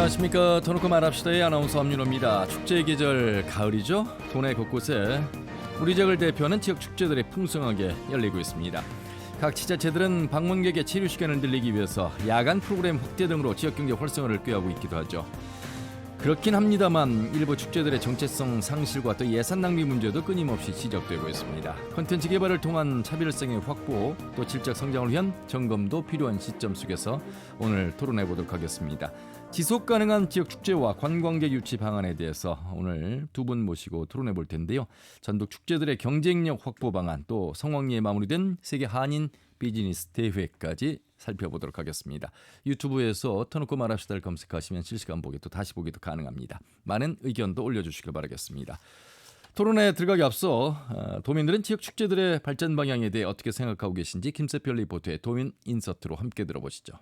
안녕하십니까. 터놓고 말합시다의 아나운서 함윤호입니다. 축제의 계절 가을이죠. 도내 곳곳에 우리 지역을 대표하는 지역 축제들이 풍성하게 열리고 있습니다. 각 지자체들은 방문객의 체류 시간을 늘리기 위해서 야간 프로그램 확대 등으로 지역경제 활성화를 꾀하고 있기도 하죠. 그렇긴 합니다만 일부 축제들의 정체성 상실과 또 예산 낭비 문제도 끊임없이 지적되고 있습니다. 콘텐츠 개발을 통한 차별성의 확보, 또 질적 성장을 위한 점검도 필요한 시점 속에서 오늘 토론해 보도록 하겠습니다. 지속 가능한 지역 축제와 관광객 유치 방안에 대해서 오늘 두 분 모시고 토론해 볼 텐데요. 전국 축제들의 경쟁력 확보 방안, 또 성황리에 마무리된 세계 한인 비즈니스 대회까지 살펴보도록 하겠습니다. 유튜브에서 터놓고 말합시다를 검색하시면 실시간 보기 또 다시 보기도 가능합니다. 많은 의견도 올려주시길 바라겠습니다. 토론에 들어가기 앞서 도민들은 지역 축제들의 발전 방향에 대해 어떻게 생각하고 계신지 김세별 리포터의 도민 인서트로 함께 들어보시죠.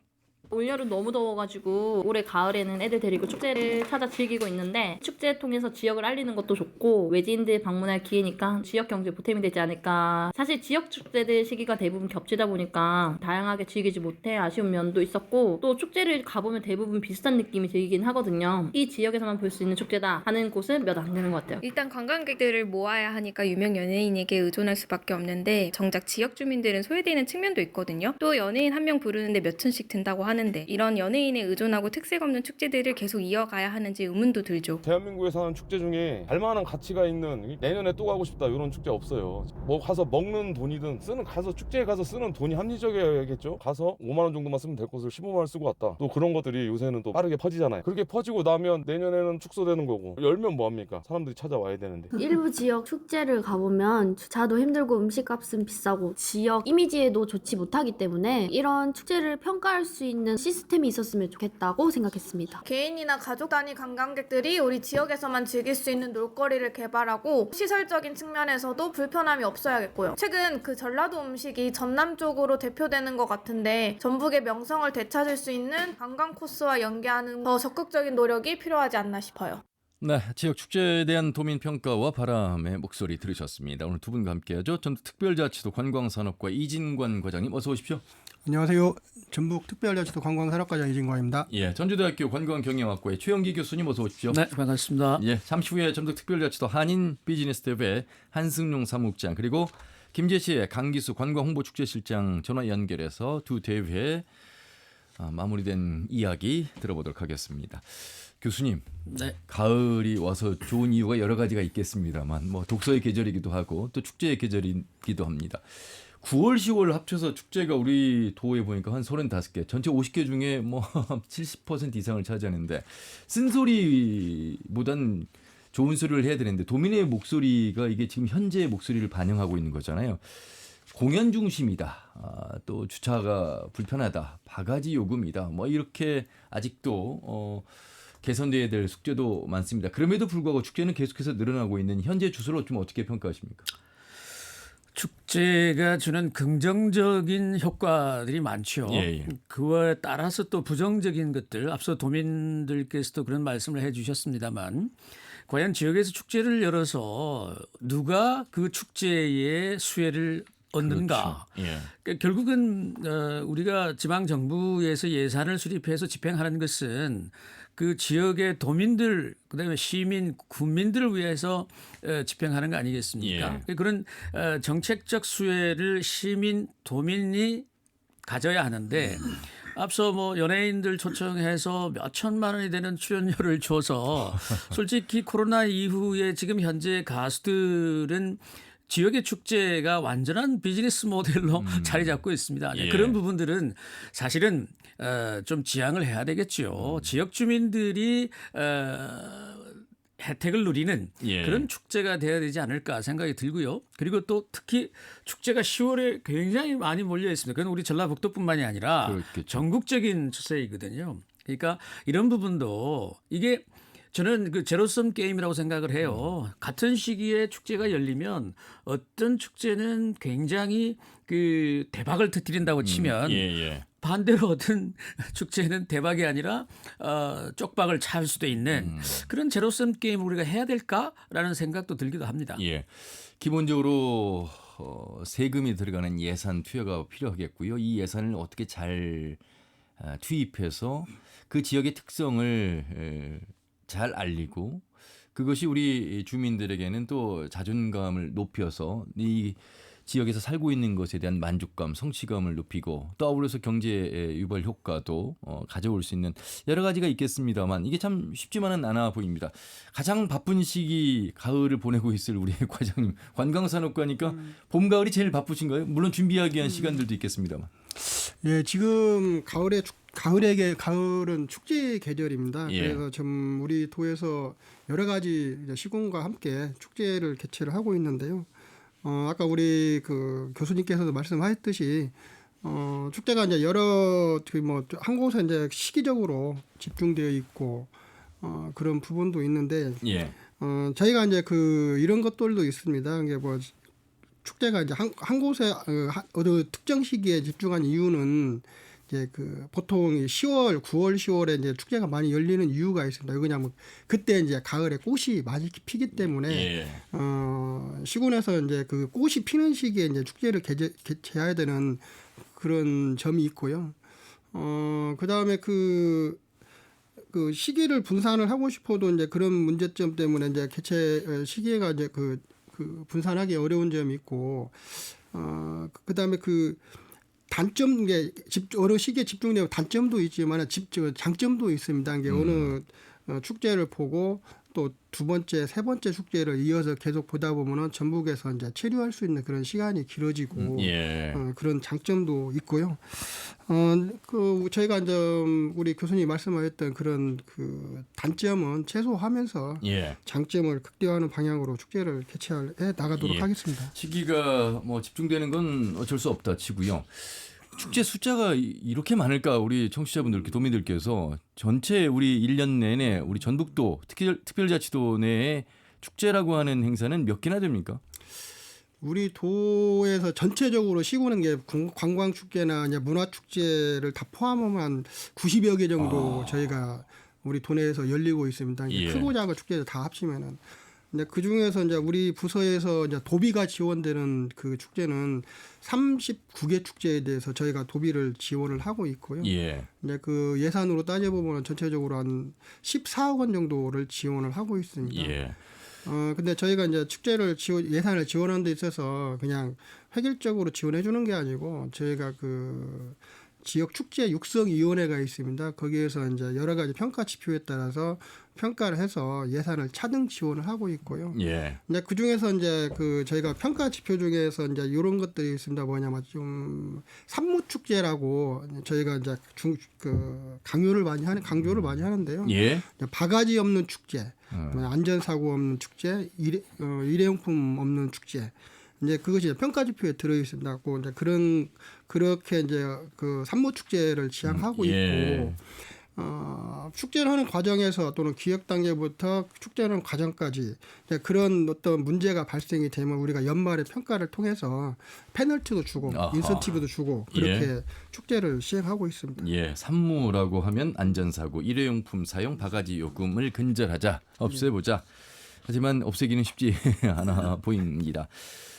올여름 너무 더워가지고 올해 가을에는 애들 데리고 축제를 찾아 즐기고 있는데, 축제 통해서 지역을 알리는 것도 좋고 외지인들 방문할 기회니까 지역 경제 보탬이 되지 않을까. 사실 지역 축제들 시기가 대부분 겹치다 보니까 다양하게 즐기지 못해 아쉬운 면도 있었고, 또 축제를 가보면 대부분 비슷한 느낌이 들긴 하거든요. 이 지역에서만 볼 수 있는 축제다 하는 곳은 몇 안 되는 것 같아요. 일단 관광객들을 모아야 하니까 유명 연예인에게 의존할 수밖에 없는데, 정작 지역 주민들은 소외되는 측면도 있거든요. 또 연예인 한 명 부르는데 몇 천씩 든다고 하는데 이런 연예인에 의존하고 특색 없는 축제들을 계속 이어가야 하는지 의문도 들죠. 대한민국에서 하는 축제 중에 알만한 가치가 있는, 내년에 또 가고 싶다 이런 축제 없어요. 뭐 가서 먹는 돈이든 가서 축제에 가서 쓰는 돈이 합리적이어야겠죠. 가서 5만 원 정도만 쓰면 될 것을 15만 원 쓰고 왔다. 또 그런 것들이 요새는 또 빠르게 퍼지잖아요. 그렇게 퍼지고 나면 내년에는 축소되는 거고, 열면 뭐합니까? 사람들이 찾아와야 되는데. 일부 지역 축제를 가보면 주차도 힘들고 음식값은 비싸고 지역 이미지에도 좋지 못하기 때문에 이런 축제를 평가할 수 있는 시스템이 있었으면 좋겠다고 생각했습니다. 개인이나 가족 단위 관광객들이 우리 지역에서만 즐길 수 있는 놀거리를 개발하고 시설적인 측면에서도 불편함이 없어야겠고요. 최근 그 전라도 음식이 전남 쪽으로 대표되는 것 같은데, 전북의 명성을 되찾을 수 있는 관광 코스와 연계하는 더 적극적인 노력이 필요하지 않나 싶어요. 네, 지역 축제에 대한 도민 평가와 바람의 목소리 들으셨습니다. 오늘 두 분과 함께하죠. 전북특별자치도 관광산업과 이진관 과장님, 어서 오십시오. 안녕하세요. 전북특별자치도 관광산업과장 이진광입니다. 예, 전주대학교 관광경영학과의 최영기 교수님, 어서 오십시오. 네, 반갑습니다. 예, 잠시 후에 전북특별자치도 한인 비즈니스 대회 한승용 사무국장, 그리고 김재시의 강기수 관광홍보축제실장 전화 연결해서 두 대회 마무리된 이야기 들어보도록 하겠습니다. 교수님, 네. 가을이 와서 좋은 이유가 여러 가지가 있겠습니다만, 뭐 독서의 계절이기도 하고 또 축제의 계절이기도 합니다. 9월, 10월 합쳐서 축제가 우리 도에 보니까 한 35개, 전체 50개 중에 뭐 70% 이상을 차지하는데, 쓴소리보단 좋은 소리를 해야 되는데 도민의 목소리가 이게 지금 현재의 목소리를 반영하고 있는 거잖아요. 공연 중심이다, 또 주차가 불편하다, 바가지 요금이다, 뭐 이렇게 아직도 개선돼야 될 숙제도 많습니다. 그럼에도 불구하고 축제는 계속해서 늘어나고 있는 현재 추세를 좀 어떻게 평가하십니까? 축제가 주는 긍정적인 효과들이 많죠. 예. 그와 따라서 또 부정적인 것들, 앞서 도민들께서도 그런 말씀을 해 주셨습니다만, 과연 지역에서 축제를 열어서 누가 그 축제의 수혜를 얻는가. 그렇죠. 예. 그러니까 결국은 우리가 지방 정부에서 예산을 수립해서 집행하는 것은 그 지역의 도민들, 그다음에 시민, 군민들을 위해서 집행하는 거 아니겠습니까? 예. 그런 정책적 수혜를 시민, 도민이 가져야 하는데, 앞서 뭐 연예인들 초청해서 몇 천만 원이 되는 출연료를 줘서 솔직히 코로나 이후에 지금 현재 가수들은 지역의 축제가 완전한 비즈니스 모델로 자리 잡고 있습니다. 예. 그런 부분들은 사실은 좀 지양을 해야 되겠죠. 지역 주민들이 혜택을 누리는 예. 그런 축제가 돼야 되지 않을까 생각이 들고요. 그리고 또 특히 축제가 10월에 굉장히 많이 몰려 있습니다. 그건 우리 전라북도뿐만이 아니라 그렇겠죠. 전국적인 추세이거든요. 그러니까 이런 부분도 이게 저는 그 제로섬 게임이라고 생각을 해요. 같은 시기에 축제가 열리면 어떤 축제는 굉장히 그 대박을 터뜨린다고 치면 반대로 어떤 축제는 대박이 아니라 쪽박을 찰 수도 있는 그런 제로섬 게임을 우리가 해야 될까라는 생각도 들기도 합니다. 예. 기본적으로 세금이 들어가는 예산 투여가 필요하겠고요. 이 예산을 어떻게 잘 투입해서 그 지역의 특성을 잘 알리고 그것이 우리 주민들에게는 또 자존감을 높여서 이 지역에서 살고 있는 것에 대한 만족감, 성취감을 높이고 또 아울러서 경제 유발 효과도 가져올 수 있는 여러 가지가 있겠습니다만 이게 참 쉽지만은 않아 보입니다. 가장 바쁜 시기 가을을 보내고 있을 우리 과장님 관광산업과니까 봄, 가을이 제일 바쁘신가요? 물론 준비하기 위한 시간들도 있겠습니다만. 예, 지금 가을은 축제 계절입니다. 예. 그래서 좀 우리 도에서 여러 가지 이제 시군과 함께 축제를 개최를 하고 있는데요. 아까 우리 그 교수님께서도 말씀하셨듯이 축제가 이제 여러 한 곳에 이제 시기적으로 집중되어 있고 그런 부분도 있는데 예. 저희가 이제 이런 것들도 있습니다. 이게 뭐 축제가 이제 한 곳에 어느 특정 시기에 집중한 이유는 이제 보통 10월, 9월, 10월에 이제 축제가 많이 열리는 이유가 있습니다. 왜냐하면 그때 이제 가을에 꽃이 많이 피기 때문에 예. 시군에서 이제 그 꽃이 피는 시기에 이제 축제를 개최해야 되는 그런 점이 있고요. 그다음에 그 시기를 분산을 하고 싶어도 이제 그런 문제점 때문에 이제 개최 시기가 이제 분산하기 어려운 점이 있고, 그다음에 단점 게 어느 시기에 집중되고 단점도 있지만 장점도 있습니다. 이게 어느 축제를 보고 또 두 번째, 세 번째 축제를 이어서 계속 보다 보면은 전북에서 이제 체류할 수 있는 그런 시간이 길어지고 예. 그런 장점도 있고요. 저희가 이제 우리 교수님 말씀하셨던 그런 단점은 최소화하면서 예. 장점을 극대화하는 방향으로 축제를 개최해 나가도록 예. 하겠습니다. 시기가 뭐 집중되는 건 어쩔 수 없다 치고요. 축제 숫자가 이렇게 많을까 우리 청취자분들께 도민들께서 전체 우리 1년 내내 우리 전북도 특별자치도 내에 축제라고 하는 행사는 몇 개나 됩니까? 우리 도에서 전체적으로 시군은 게 관광 축제나 문화 축제를 다 포함하면 90여 개 정도 저희가 우리 도내에서 열리고 있습니다. 예. 크고 작은 축제를 다 합치면은. 근데 그 중에서 이제 우리 부서에서 이제 도비가 지원되는 그 축제는 39개 축제에 대해서 저희가 도비를 지원을 하고 있고요. 예. 이제 그 예산으로 따져보면 전체적으로 한 14억 원 정도를 지원을 하고 있습니다. 예. 근데 저희가 이제 축제를 예산을 지원하는 데 있어서 그냥 획일적으로 지원해 주는 게 아니고 저희가 지역 축제 육성위원회가 있습니다. 거기에서 이제 여러 가지 평가 지표에 따라서 평가를 해서 예산을 차등 지원을 하고 있고요. 예. 근데 그 중에서 이제 저희가 평가 지표 중에서 이제 이런 것들이 있습니다. 뭐냐면 좀 산무 축제라고 저희가 이제 강조를 많이 하는데요. 예. 바가지 없는 축제, 안전사고 없는 축제, 일회용품 없는 축제. 이제 그것이 평가 지표에 들어 있습니다. 이제 그렇게 이제 산무 축제를 지향하고 예. 있고, 축제를 하는 과정에서 또는 기획 단계부터 축제하는 과정까지 이제 그런 어떤 문제가 발생이 되면 우리가 연말에 평가를 통해서 페널티도 주고 아하. 인센티브도 주고 그렇게 예. 축제를 시행하고 있습니다. 예, 산무라고 하면 안전사고, 일회용품 사용, 바가지 요금을 근절하자, 없애보자. 하지만 없애기는 쉽지 않아 보입니다.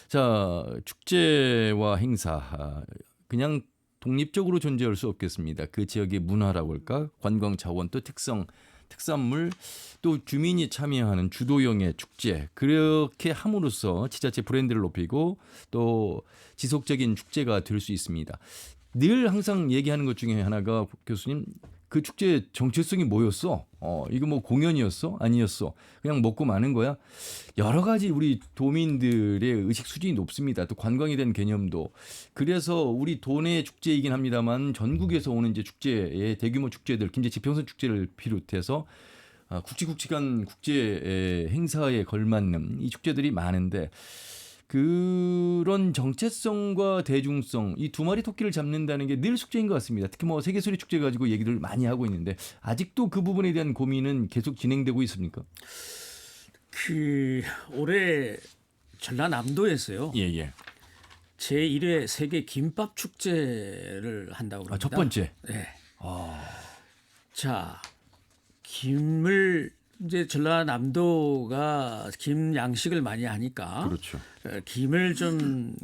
자, 축제와 행사 그냥 독립적으로 존재할 수 없겠습니다. 그 지역의 문화라고 할까, 관광 자원, 또 특산물, 또 주민이 참여하는 주도형의 축제, 그렇게 함으로써 지자체 브랜드를 높이고 또 지속적인 축제가 될 수 있습니다. 늘 항상 얘기하는 것 중에 하나가 교수님, 그 축제의 정체성이 뭐였어? 이거 뭐 공연이었어? 아니었어? 그냥 먹고 마는 거야? 여러 가지 우리 도민들의 의식 수준이 높습니다. 또 관광에 대한 개념도. 그래서 우리 도내 축제이긴 합니다만 전국에서 오는 이제 축제의 대규모 축제들, 김제 지평선 축제를 비롯해서 굵직굵직한 국제 행사에 걸맞는 이 축제들이 많은데 그런 정체성과 대중성, 이 두 마리 토끼를 잡는다는 게 늘 숙제인 것 같습니다. 특히 뭐 세계소리 축제 가지고 얘기를 많이 하고 있는데 아직도 그 부분에 대한 고민은 계속 진행되고 있습니까? 올해 전라남도에서요. 예. 제1회 세계 김밥 축제를 한다고 합니다. 첫 번째. 네. 자, 김을 이제 전라남도가 김 양식을 많이 하니까 그렇죠. 김을 좀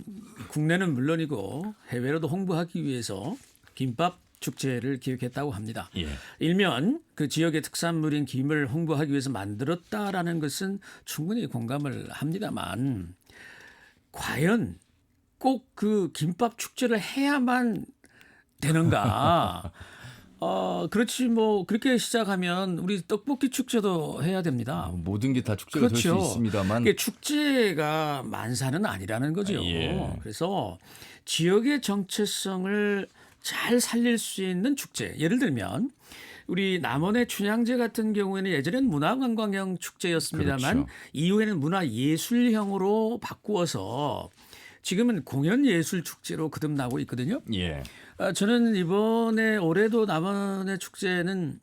국내는 물론이고 해외로도 홍보하기 위해서 김밥 축제를 기획했다고 합니다. 예. 일면 그 지역의 특산물인 김을 홍보하기 위해서 만들었다라는 것은 충분히 공감을 합니다만 과연 꼭 그 김밥 축제를 해야만 되는가? 그렇지 뭐 그렇게 시작하면 우리 떡볶이 축제도 해야 됩니다. 모든 게 다 축제가 될 수 그렇죠. 있습니다만 이게 축제가 만사는 아니라는 거죠. 예. 그래서 지역의 정체성을 잘 살릴 수 있는 축제. 예를 들면 우리 남원의 춘향제 같은 경우에는 예전엔 문화관광형 축제였습니다만 그렇죠. 이후에는 문화예술형으로 바꾸어서 지금은 공연예술 축제로 거듭나고 있거든요. 예. 저는 이번에 올해도 남원의 축제는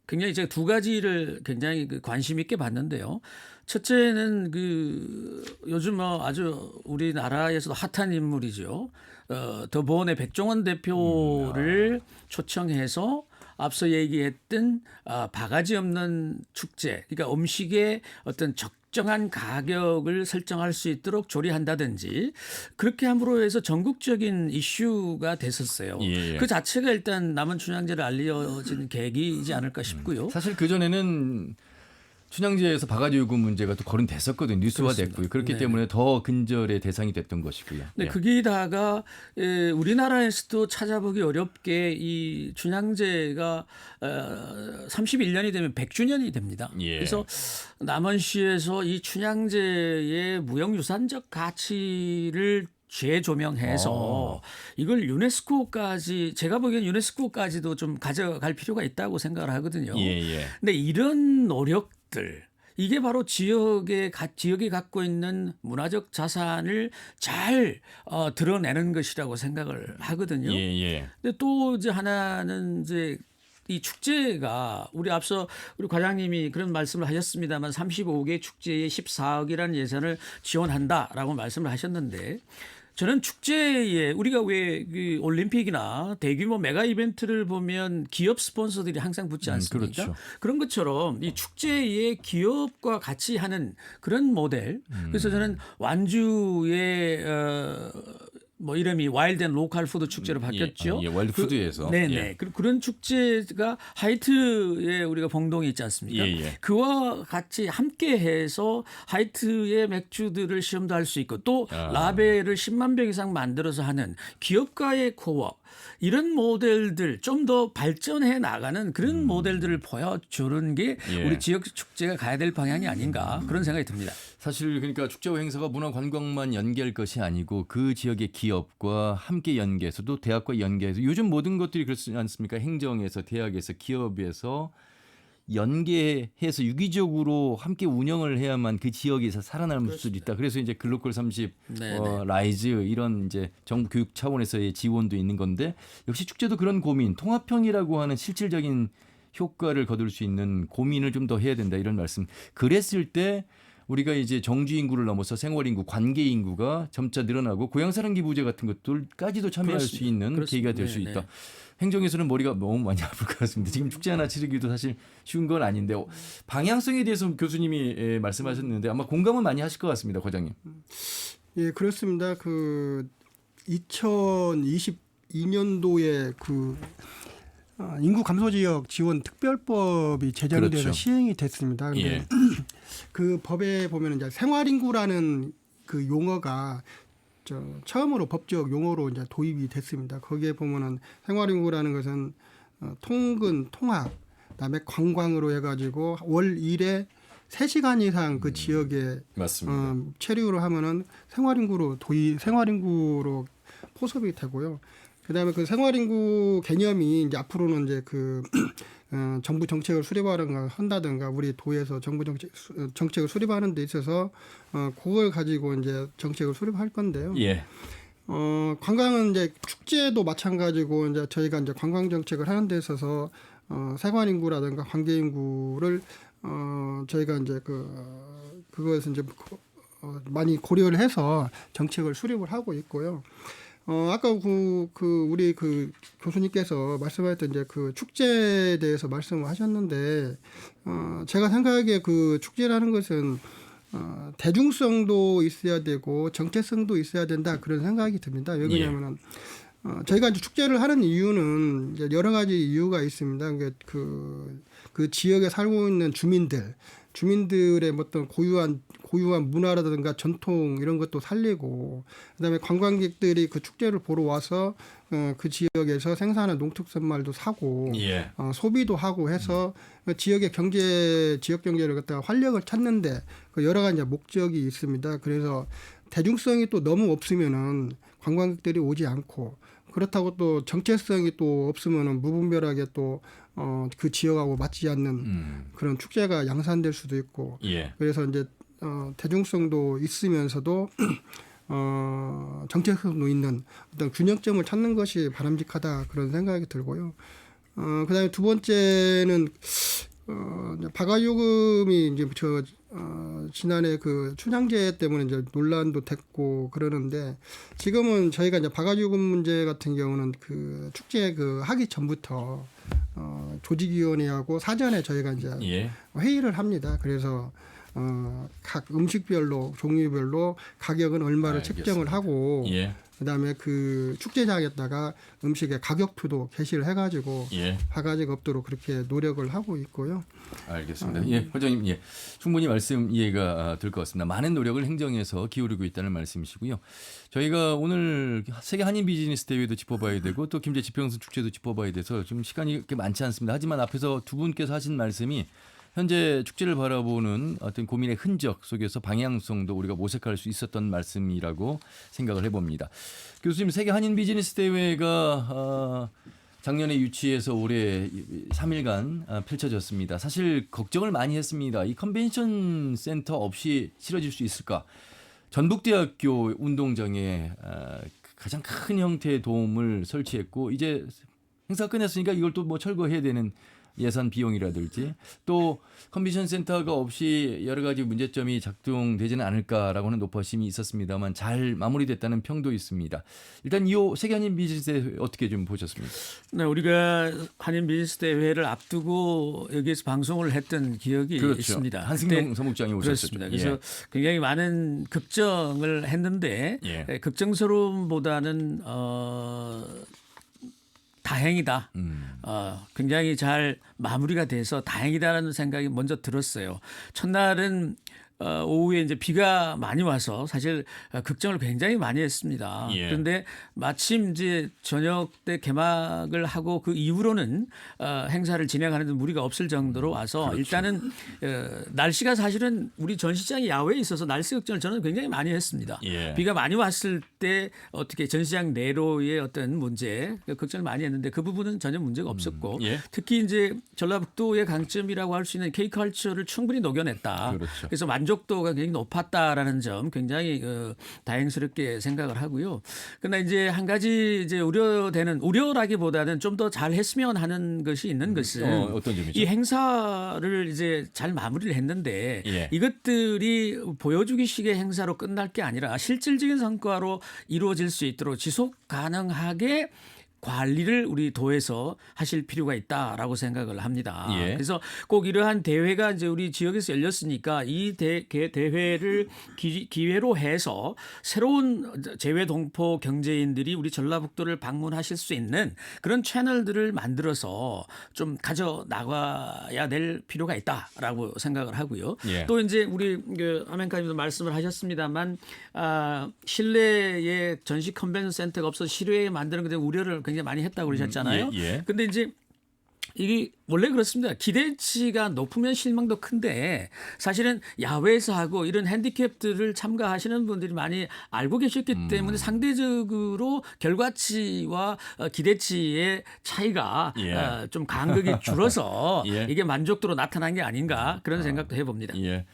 굉장히 제가 두 가지를 굉장히 관심 있게 봤는데요. 첫째는 요즘 아주 우리나라에서도 핫한 인물이죠. 더보은의 백종원 대표를 초청해서 앞서 얘기했던 바가지 없는 축제, 그러니까 음식의 어떤 적정한 가격을 설정할 수 있도록 조리한다든지 그렇게 함으로 해서 전국적인 이슈가 됐었어요. 예. 그 자체가 일단 남원 춘향제를 알려진 계기이지 않을까 싶고요. 사실 그 전에는 춘향제에서 바가지 요금 문제가 또 거론됐었거든요. 뉴스화됐고요. 그렇기 네. 때문에 더 근절의 대상이 됐던 것이고요. 네, 예. 거기다가 우리나라에서도 찾아보기 어렵게 이 춘향제가 31년이 되면 100주년이 됩니다. 예. 그래서 남원시에서 이 춘향제의 무형유산적 가치를 재조명해서 이걸 유네스코까지 제가 보기엔 유네스코까지도 좀 가져갈 필요가 있다고 생각을 하거든요. 예. 근데 이런 노력들 이게 바로 지역이 갖고 있는 문화적 자산을 잘 드러내는 것이라고 생각을 하거든요. 예. 근데 또 이제 하나는 이제 이 축제가 우리 앞서 우리 과장님이 그런 말씀을 하셨습니다만 35개 축제에 14억이라는 예산을 지원한다라고 말씀을 하셨는데 저는 축제에 우리가 왜 그 올림픽이나 대규모 메가 이벤트를 보면 기업 스폰서들이 항상 붙지 않습니까? 그렇죠. 그런 것처럼 이 축제에 기업과 같이 하는 그런 모델. 그래서 저는 완주의 뭐 이름이 와일드 앤 로컬 푸드 축제로 바뀌었죠. 예, 월드 푸드에서. 네네. 예. 그런 축제가 하이트에 우리가 봉동이 있지 않습니까? 예. 그와 같이 함께해서 하이트의 맥주들을 시험도 할 수 있고 또 라벨을 10만 병 이상 만들어서 하는 기업가의 코어 이런 모델들 좀 더 발전해 나가는 그런 모델들을 보여주는 게 예. 우리 지역 축제가 가야 될 방향이 아닌가 그런 생각이 듭니다. 사실 그러니까 축제와 행사가 문화관광만 연계할 것이 아니고 그 지역의 기업과 함께 연계해서 또 대학과 연계해서 요즘 모든 것들이 그렇지 않습니까? 행정에서 대학에서 기업에서 연계해서 유기적으로 함께 운영을 해야만 그 지역에서 살아남을 수 있다. 그래서 이제 글로컬 30, 네네. 라이즈 이런 이제 정부 교육 차원에서의 지원도 있는 건데 역시 축제도 그런 고민, 통합형이라고 하는 실질적인 효과를 거둘 수 있는 고민을 좀 더 해야 된다 이런 말씀. 그랬을 때 우리가 이제 정주 인구를 넘어서 생활 인구, 관계 인구가 점차 늘어나고 고향사랑 기부제 같은 것들까지도 참여할 수 그렇습니다. 있는 그렇습니다. 계기가 될 수 네, 있다. 네. 행정에서는 머리가 너무 많이 아플 것 같습니다. 지금 축제 하나 치르기도 사실 쉬운 건 아닌데 방향성에 대해서 교수님이 말씀하셨는데 아마 공감은 많이 하실 것 같습니다, 과장님. 예, 그렇습니다. 그 2022년도에 그 인구 감소 지역 지원 특별법이 제정이 돼서 그렇죠. 시행이 됐습니다. 근데 예. 그 법에 보면 이제 생활인구라는 그 용어가 처음으로 법적 용어로 이제 도입이 됐습니다. 거기에 보면은 생활인구라는 것은 통근, 통학, 그다음에 관광으로 해가지고 월 1에 3시간 이상 그 지역에 맞습니다. 체류를 하면은 생활인구로 포섭이 되고요. 그다음에 그 생활인구 개념이 이제 앞으로는 이제 그 정부 정책을 수립하는가 한다든가 우리 도에서 정부 정책을 수립하는 데 있어서 그걸 가지고 이제 정책을 수립할 건데요. 예. 관광은 이제 축제도 마찬가지고 이제 저희가 이제 관광 정책을 하는 데 있어서 생활인구라든가 관계인구를 저희가 이제 그것을 이제 많이 고려를 해서 정책을 수립을 하고 있고요. 아까 우리 그 교수님께서 말씀하셨던 이제 그 축제에 대해서 말씀을 하셨는데, 제가 생각하기에 그 축제라는 것은, 대중성도 있어야 되고, 정체성도 있어야 된다, 그런 생각이 듭니다. 왜 그러냐면은, 저희가 이제 축제를 하는 이유는 이제 여러 가지 이유가 있습니다. 그러니까 그 지역에 살고 있는 주민들의 어떤 고유한 문화라든가 전통 이런 것도 살리고, 그다음에 관광객들이 그 축제를 보러 와서 그 지역에서 생산한 농특산물도 사고 예. 소비도 하고 해서 그 지역 경제를 갖다가 활력을 찾는데 그 여러 가지 이제 목적이 있습니다. 그래서 대중성이 또 너무 없으면은 관광객들이 오지 않고, 그렇다고 또 정체성이 또 없으면은 무분별하게 또 그 지역하고 맞지 않는 그런 축제가 양산될 수도 있고, 예. 그래서 이제 대중성도 있으면서도 정체성도 있는 어떤 균형점을 찾는 것이 바람직하다, 그런 생각이 들고요. 그다음에 두 번째는 바가요금이 이제 지난해 그 춘향제 때문에 이제 논란도 됐고 그러는데, 지금은 저희가 이제 바가지금 문제 같은 경우는 그 축제 하기 전부터 조직위원회하고 사전에 저희가 이제 예. 회의를 합니다. 그래서 각 음식별로 종류별로 가격은 얼마를 알겠습니다. 책정을 하고, 예. 그다음에 그 축제장에다가 음식의 가격표도 게시를 해가지고 예. 바가지가 없도록 그렇게 노력을 하고 있고요. 알겠습니다. 예, 회장님, 예, 충분히 말씀 이해가 될 것 같습니다. 많은 노력을 행정에서 기울이고 있다는 말씀이시고요. 저희가 오늘 세계 한인 비즈니스 대회도 짚어봐야 되고 또 김제 지평선 축제도 짚어봐야 돼서 좀 시간이 그렇게 많지 않습니다. 하지만 앞에서 두 분께서 하신 말씀이 현재 축제를 바라보는 어떤 고민의 흔적 속에서 방향성도 우리가 모색할 수 있었던 말씀이라고 생각을 해봅니다. 교수님, 세계 한인 비즈니스 대회가 작년에 유치해서 올해 3일간 펼쳐졌습니다. 사실 걱정을 많이 했습니다. 이 컨벤션 센터 없이 치러질 수 있을까? 전북대학교 운동장에 가장 큰 형태의 돔을 설치했고, 이제 행사 끝냈으니까 이걸 또 뭐 철거해야 되는 예산 비용이라든지, 또 컨벤션 센터가 없이 여러 가지 문제점이 작동되지는 않을까라고 하는 높아심이 있었습니다만 잘 마무리됐다는 평도 있습니다. 일단 이 세계 한인 비즈니스 대회 어떻게 좀 보셨습니까? 네, 우리가 한인 비즈니스 대회를 앞두고 여기에서 방송을 했던 기억이 그렇죠. 있습니다. 한승용 사무국장이 오셨었죠. 그렇습니다. 그래서 굉장히 많은 걱정을 했는데 예. 걱정스러움보다는 다행이다. 굉장히 잘 마무리가 돼서 다행이다라는 생각이 먼저 들었어요. 첫날은 오후에 이제 비가 많이 와서 사실 걱정을 굉장히 많이 했습니다. 예. 그런데 마침 이제 저녁 때 개막을 하고 그 이후로는 행사를 진행하는 데 무리가 없을 정도로 와서 그렇죠. 일단은 날씨가 사실은 우리 전시장이 야외에 있어서 날씨 걱정을 저는 굉장히 많이 했습니다. 예. 비가 많이 왔을 때 어떻게 전시장 내로의 어떤 문제 걱정을 많이 했는데 그 부분은 전혀 문제가 없었고 예. 특히 이제 전라북도의 강점이라고 할 수 있는 K컬처를 충분히 녹여냈다. 그렇죠. 그래서 만족도가 굉장히 높았다라는 점 굉장히 다행스럽게 생각을 하고요. 그러나 이제 한 가지 이제 우려라기보다는 좀 더 잘했으면 하는 것이 있는 것은 어떤 점이죠? 이 행사를 이제 잘 마무리를 했는데 예. 이것들이 보여주기식의 행사로 끝날 게 아니라 실질적인 성과로 이루어질 수 있도록 지속 가능하게 관리를 우리 도에서 하실 필요가 있다라고 생각을 합니다. 예. 그래서 꼭 이러한 대회가 이제 우리 지역에서 열렸으니까 이 대회를 기회로 해서 새로운 재외 동포 경제인들이 우리 전라북도를 방문하실 수 있는 그런 채널들을 만들어서 좀 가져 나가야 될 필요가 있다라고 생각을 하고요. 예. 또 이제 우리 아멘카님도 말씀을 하셨습니다만 실내에 전시 컨벤션 센터가 없어서 실외에 만드는 것에 우려를 굉장히 많이 했다고 그러셨잖아요. 예. 근데 이제 이게 원래 그렇습니다. 기대치가 높으면 실망도 큰데 사실은 야외에서 하고 이런 핸디캡들을 참가하시는 분들이 많이 알고 계셨기 때문에 상대적으로 결과치와 기대치의 차이가 예. 좀 간극이 줄어서 예. 이게 만족도로 나타난 게 아닌가 그런 생각도 해봅니다. 예.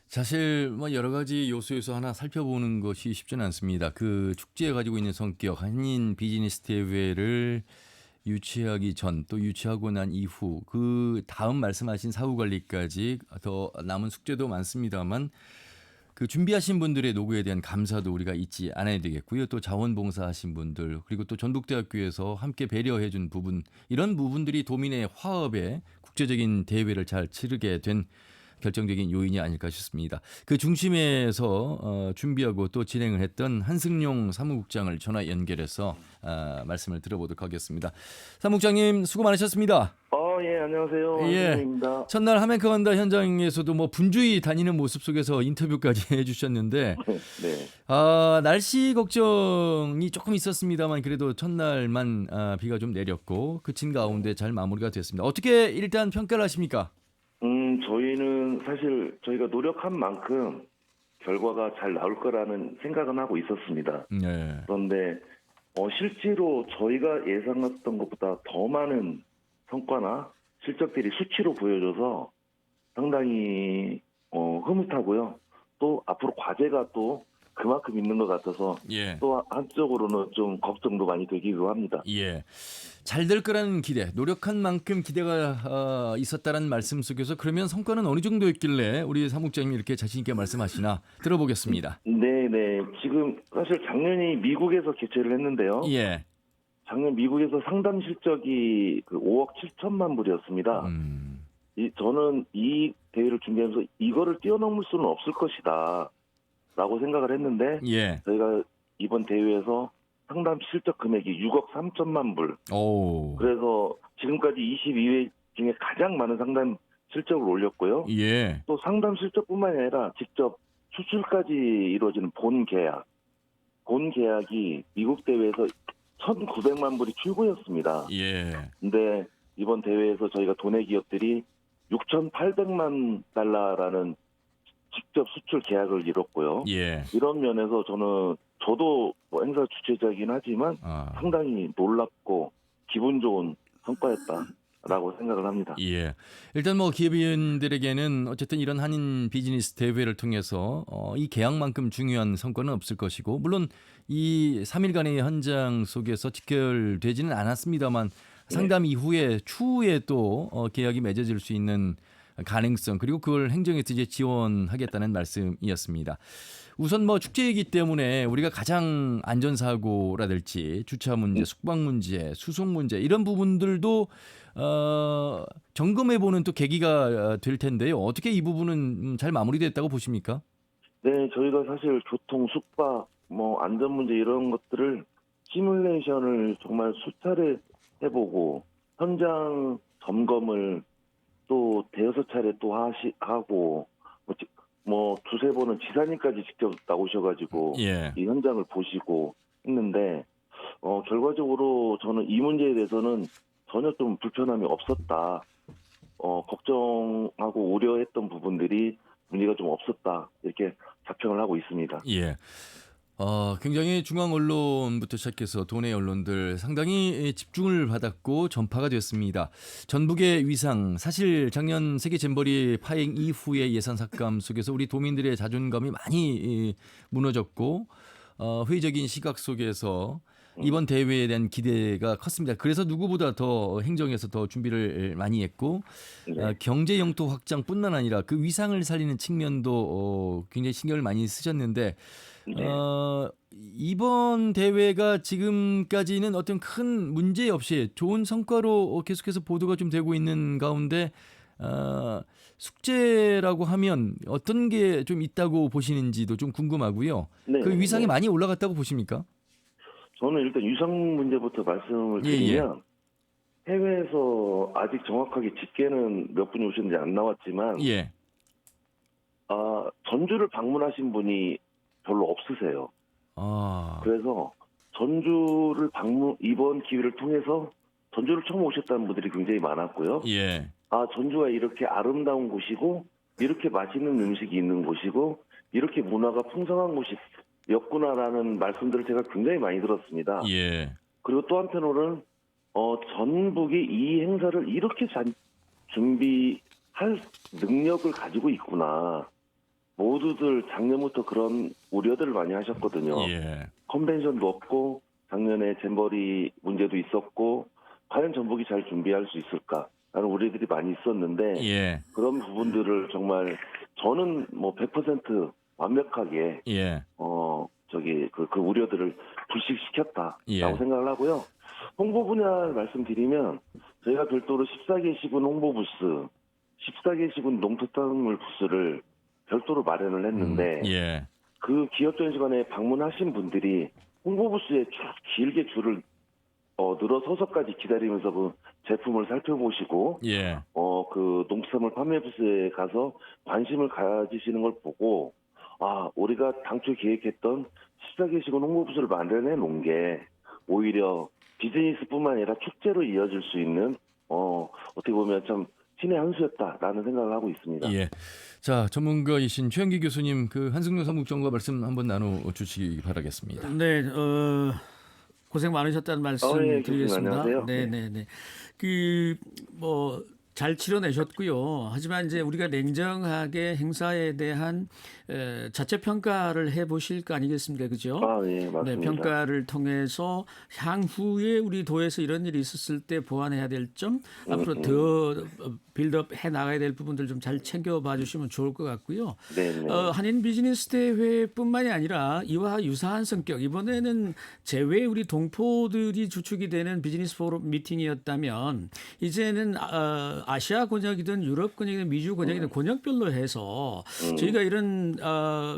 사실 뭐 여러 가지 요소에서 하나 살펴보는 것이 쉽지는 않습니다. 그 축제에 가지고 있는 성격, 한인 비즈니스 대회를 유치하기 전 또 유치하고 난 이후 그 다음 말씀하신 사후 관리까지 더 남은 숙제도 많습니다만 그 준비하신 분들의 노고에 대한 감사도 우리가 잊지 않아야 되겠고요. 또 자원봉사하신 분들 그리고 또 전북대학교에서 함께 배려해 준 부분 이런 부분들이 도민의 화합에 국제적인 대회를 잘 치르게 된 결정적인 요인이 아닐까 싶습니다. 그 중심에서 준비하고 또 진행을 했던 한승용 사무국장을 전화 연결해서 말씀을 들어보도록 하겠습니다. 사무국장님 수고 많으셨습니다. 예, 안녕하세요. 예. 한승용입니다. 첫날 하멘커만다 현장에서도 뭐 분주히 다니는 모습 속에서 인터뷰까지 해주셨는데 네. 날씨 걱정이 조금 있었습니다만 그래도 첫날만 비가 좀 내렸고 그친 가운데 잘 마무리가 됐습니다. 어떻게 일단 평가를 하십니까? 저희는 사실 저희가 노력한 만큼 결과가 잘 나올 거라는 생각은 하고 있었습니다. 네. 그런데 실제로 저희가 예상했던 것보다 더 많은 성과나 실적들이 수치로 보여줘서 상당히 흐뭇하고요. 또 앞으로 과제가 또 그만큼 있는 것 같아서 예. 또 한쪽으로는 좀 걱정도 많이 되기도 합니다. 예. 잘 될 거라는 기대, 노력한 만큼 기대가 있었다는 말씀 속에서 그러면 성과는 어느 정도였길래 우리 사무국장님이 이렇게 자신 있게 말씀하시나 들어보겠습니다. 네네. 지금 사실 작년이 미국에서 개최를 했는데요. 예. 작년 미국에서 상담 실적이 그 5억 7천만 불이었습니다. 저는 이 대회를 준비하면서 이거를 뛰어넘을 수는 없을 것이다 라고 생각을 했는데 예. 저희가 이번 대회에서 상담 실적 금액이 6억 3천만 불. 오. 그래서 지금까지 22회 중에 가장 많은 상담 실적을 올렸고요. 예. 또 상담 실적뿐만 아니라 직접 수출까지 이루어지는 본 계약이 미국 대회에서 1,900만 불이 최고였습니다. 예. 근데 이번 대회에서 저희가 도내 기업들이 6,800만 달러라는 직접 수출 계약을 이뤘고요. 예. 이런 면에서 저도 뭐 행사 주최자이긴 하지만 상당히 놀랍고 기분 좋은 성과였다라고 생각을 합니다. 예. 일단 뭐 기업인들에게는 어쨌든 이런 한인 비즈니스 대회를 통해서 이 계약만큼 중요한 성과는 없을 것이고 물론 이 3일간의 현장 속에서 직결되지는 않았습니다만 상담 이후에 추후에 또 계약이 맺어질 수 있는 가능성 그리고 그걸 행정에서 이제 지원하겠다는 말씀이었습니다. 우선 뭐 축제이기 때문에 우리가 가장 안전사고라든지 주차 문제, 숙박 문제, 수송 문제 이런 부분들도 점검해보는 또 계기가 될 텐데요. 어떻게 이 부분은 잘 마무리됐다고 보십니까? 네, 저희가 사실 교통, 숙박, 뭐 안전 문제 이런 것들을 시뮬레이션을 정말 수차례 해보고 현장 점검을 또 대여섯 차례 또 하고 뭐 두세 번은 지사님까지 직접 나오셔가지고 예. 이 현장을 보시고 했는데 결과적으로 저는 이 문제에 대해서는 전혀 좀 불편함이 없었다. 걱정하고 우려했던 부분들이 문제가 좀 없었다. 이렇게 자평을 하고 있습니다. 예. 굉장히 중앙 언론부터 시작해서 도내 언론들 상당히 집중을 받았고 전파가 됐습니다. 전북의 위상, 사실 작년 세계 잼버리 파행 이후의 예산 삭감 속에서 우리 도민들의 자존감이 많이 무너졌고 회의적인 시각 속에서 이번 대회에 대한 기대가 컸습니다. 그래서 누구보다 더 행정에서 더 준비를 많이 했고 경제 영토 확장뿐만 아니라 그 위상을 살리는 측면도 굉장히 신경을 많이 쓰셨는데 이번 대회가 지금까지는 어떤 큰 문제 없이 좋은 성과로 계속해서 보도가 좀 되고 있는 가운데 숙제라고 하면 어떤 게 좀 있다고 보시는지도 좀 궁금하고요. 네, 그 위상이 네. 많이 올라갔다고 보십니까? 저는 일단 위상 문제부터 말씀을 드리면 해외에서 아직 정확하게 집계는 몇 분이 오셨는지 안 나왔지만 예. 전주를 방문하신 분이 별로 없으세요. 그래서 전주를 이번 기회를 통해서 전주를 처음 오셨다는 분들이 굉장히 많았고요. 예. 전주가 이렇게 아름다운 곳이고 이렇게 맛있는 음식이 있는 곳이고 이렇게 문화가 풍성한 곳이었구나라는 말씀들을 제가 굉장히 많이 들었습니다. 예. 그리고 또 한편으로는 전북이 이 행사를 이렇게 잘 준비할 능력을 가지고 있구나. 모두들 작년부터 그런 우려들을 많이 하셨거든요. 예. 컨벤션도 없고 작년에 잼버리 문제도 있었고 과연 전북이 잘 준비할 수 있을까라는 우려들이 많이 있었는데 예. 그런 부분들을 정말 저는 뭐 100% 완벽하게 예. 그 우려들을 불식시켰다라고 예. 생각을 하고요. 홍보 분야 말씀드리면 저희가 별도로 14개 시군 홍보 부스, 14개 시군 농특산물 부스를 별도로 마련을 했는데 예. 그 기업 전시관에 방문하신 분들이 홍보 부스에 쭉 길게 줄을 늘어서서까지 기다리면서 그 제품을 살펴보시고 예. 그 농수산물 판매 부스에 가서 관심을 가지시는 걸 보고 우리가 당초 계획했던 14개 시군 홍보 부스를 마련해 놓은 게 오히려 비즈니스뿐만 아니라 축제로 이어질 수 있는 어떻게 보면 참 신의 한 수였다라는 생각을 하고 있습니다. 예. 자, 전문가이신 최영기 교수님 그 한승용 사무국장과 말씀 한번 나눠 주시기 바라겠습니다. 네, 고생 많으셨다는 말씀 예, 드리겠습니다. 교수님, 안녕하세요. 네. 잘 치러내셨고요. 하지만 이제 우리가 냉정하게 행사에 대한 자체 평가를 해보실 거 아니겠습니까, 그죠? 예, 맞습니다. 네, 평가를 통해서 향후에 우리 도에서 이런 일이 있었을 때 보완해야 될 점, 앞으로 더 빌드업 해 나가야 될 부분들 좀 잘 챙겨봐 주시면 좋을 것 같고요. 네. 한인 비즈니스 대회뿐만이 아니라 이와 유사한 성격, 이번에는 제외 우리 동포들이 주축이 되는 비즈니스 포럼 미팅이었다면 이제는 아시아 권역이든 유럽 권역이든 미주 권역이든 권역별로 해서 저희가 이런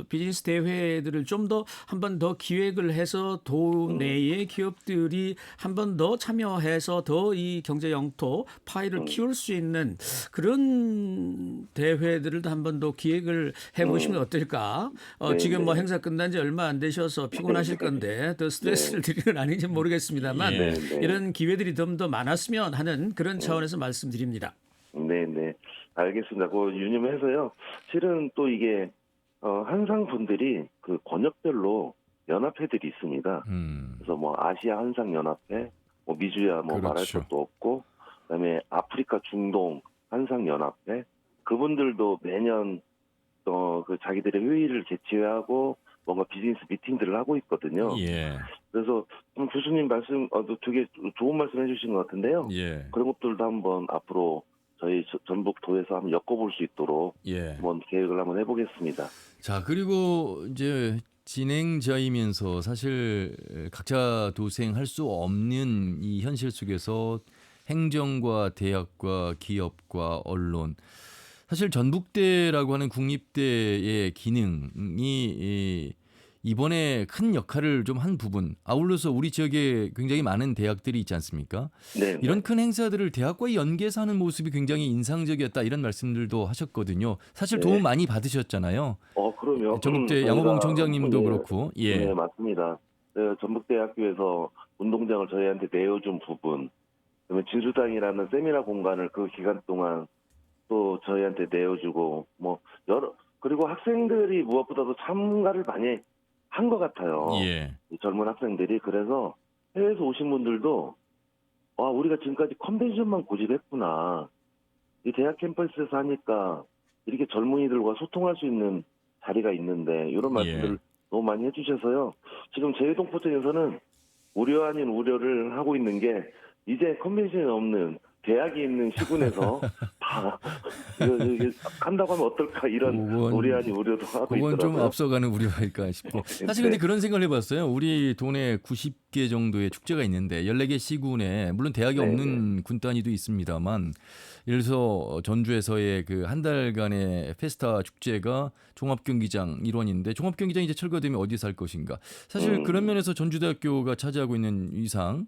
비즈니스 대회들을 좀 더 한 번 더 기획을 해서 도 내의 기업들이 한 번 더 참여해서 더 이 경제 영토 파이를 키울 수 있는 그런 대회들을 한 번 더 기획을 해보시면 어떨까? 지금 뭐 행사 끝난 지 얼마 안 되셔서 피곤하실 건데 더 스트레스를 드리는 건 아닌지 모르겠습니다만 이런 기회들이 좀 더 많았으면 하는 그런 차원에서 말씀드립니다. 네. 알겠습니다. 그 유념해서요. 실은 또 이게 한상 분들이 그 권역별로 연합회들이 있습니다. 그래서 뭐 아시아 한상 연합회, 뭐 미주야 뭐 말할 그렇죠. 것도 없고, 그다음에 아프리카 중동 한상 연합회 그분들도 매년 그 자기들의 회의를 개최하고 뭔가 비즈니스 미팅들을 하고 있거든요. 예. 그래서 교수님 말씀 되게 좋은 말씀 해주신 것 같은데요. 예. 그런 것들도 한번 앞으로 저희 전북도에서 한번 엮어볼 수 있도록 예. 한번 계획을 한번 해보겠습니다. 자, 그리고 이제 진행자이면서 사실 각자 도생할 수 없는 이 현실 속에서 행정과 대학과 기업과 언론, 사실 전북대라고 하는 국립대의 기능이 이번에 큰 역할을 좀 한 부분, 아울러서 우리 지역에 굉장히 많은 대학들이 있지 않습니까? 네. 이런 큰 행사들을 대학과 연계해서 하는 모습이 굉장히 인상적이었다, 이런 말씀들도 하셨거든요. 사실 네. 도움 많이 받으셨잖아요. 그럼요. 전북대 양호봉 청장님도 그렇고. 예. 네, 맞습니다. 전북대학교에서 운동장을 저희한테 내어준 부분, 그다음에 진수당이라는 세미나 공간을 그 기간 동안 또 저희한테 내어주고, 그리고 학생들이 무엇보다도 참가를 많이 한 것 같아요. 예. 이 젊은 학생들이. 그래서 해외에서 오신 분들도 우리가 지금까지 컨벤션만 고집했구나. 이 대학 캠퍼스에서 하니까 이렇게 젊은이들과 소통할 수 있는 자리가 있는데, 이런 말씀들을 너무 많이 해주셔서요. 지금 제이동포청에서는 우려 아닌 우려를 하고 있는 게, 이제 컨벤션이 없는 대학이 있는 시군에서 다 이거 한다고 하면 어떨까, 이런 우려 아닌 우려도 하고 그건 있더라고요. 좀 앞서가는 우려일까 싶고. 사실 근데 그런 생각을 해봤어요. 우리 동네 90개 정도의 축제가 있는데 14개 시군에 물론 대학이 없는 군 단위도 있습니다만, 예를 들어서 전주에서의 그 한 달간의 페스타 축제가 종합경기장 일원인데, 종합경기장이 이제 철거되면 어디서 할 것인가. 사실 그런 면에서 전주대학교가 차지하고 있는 위상,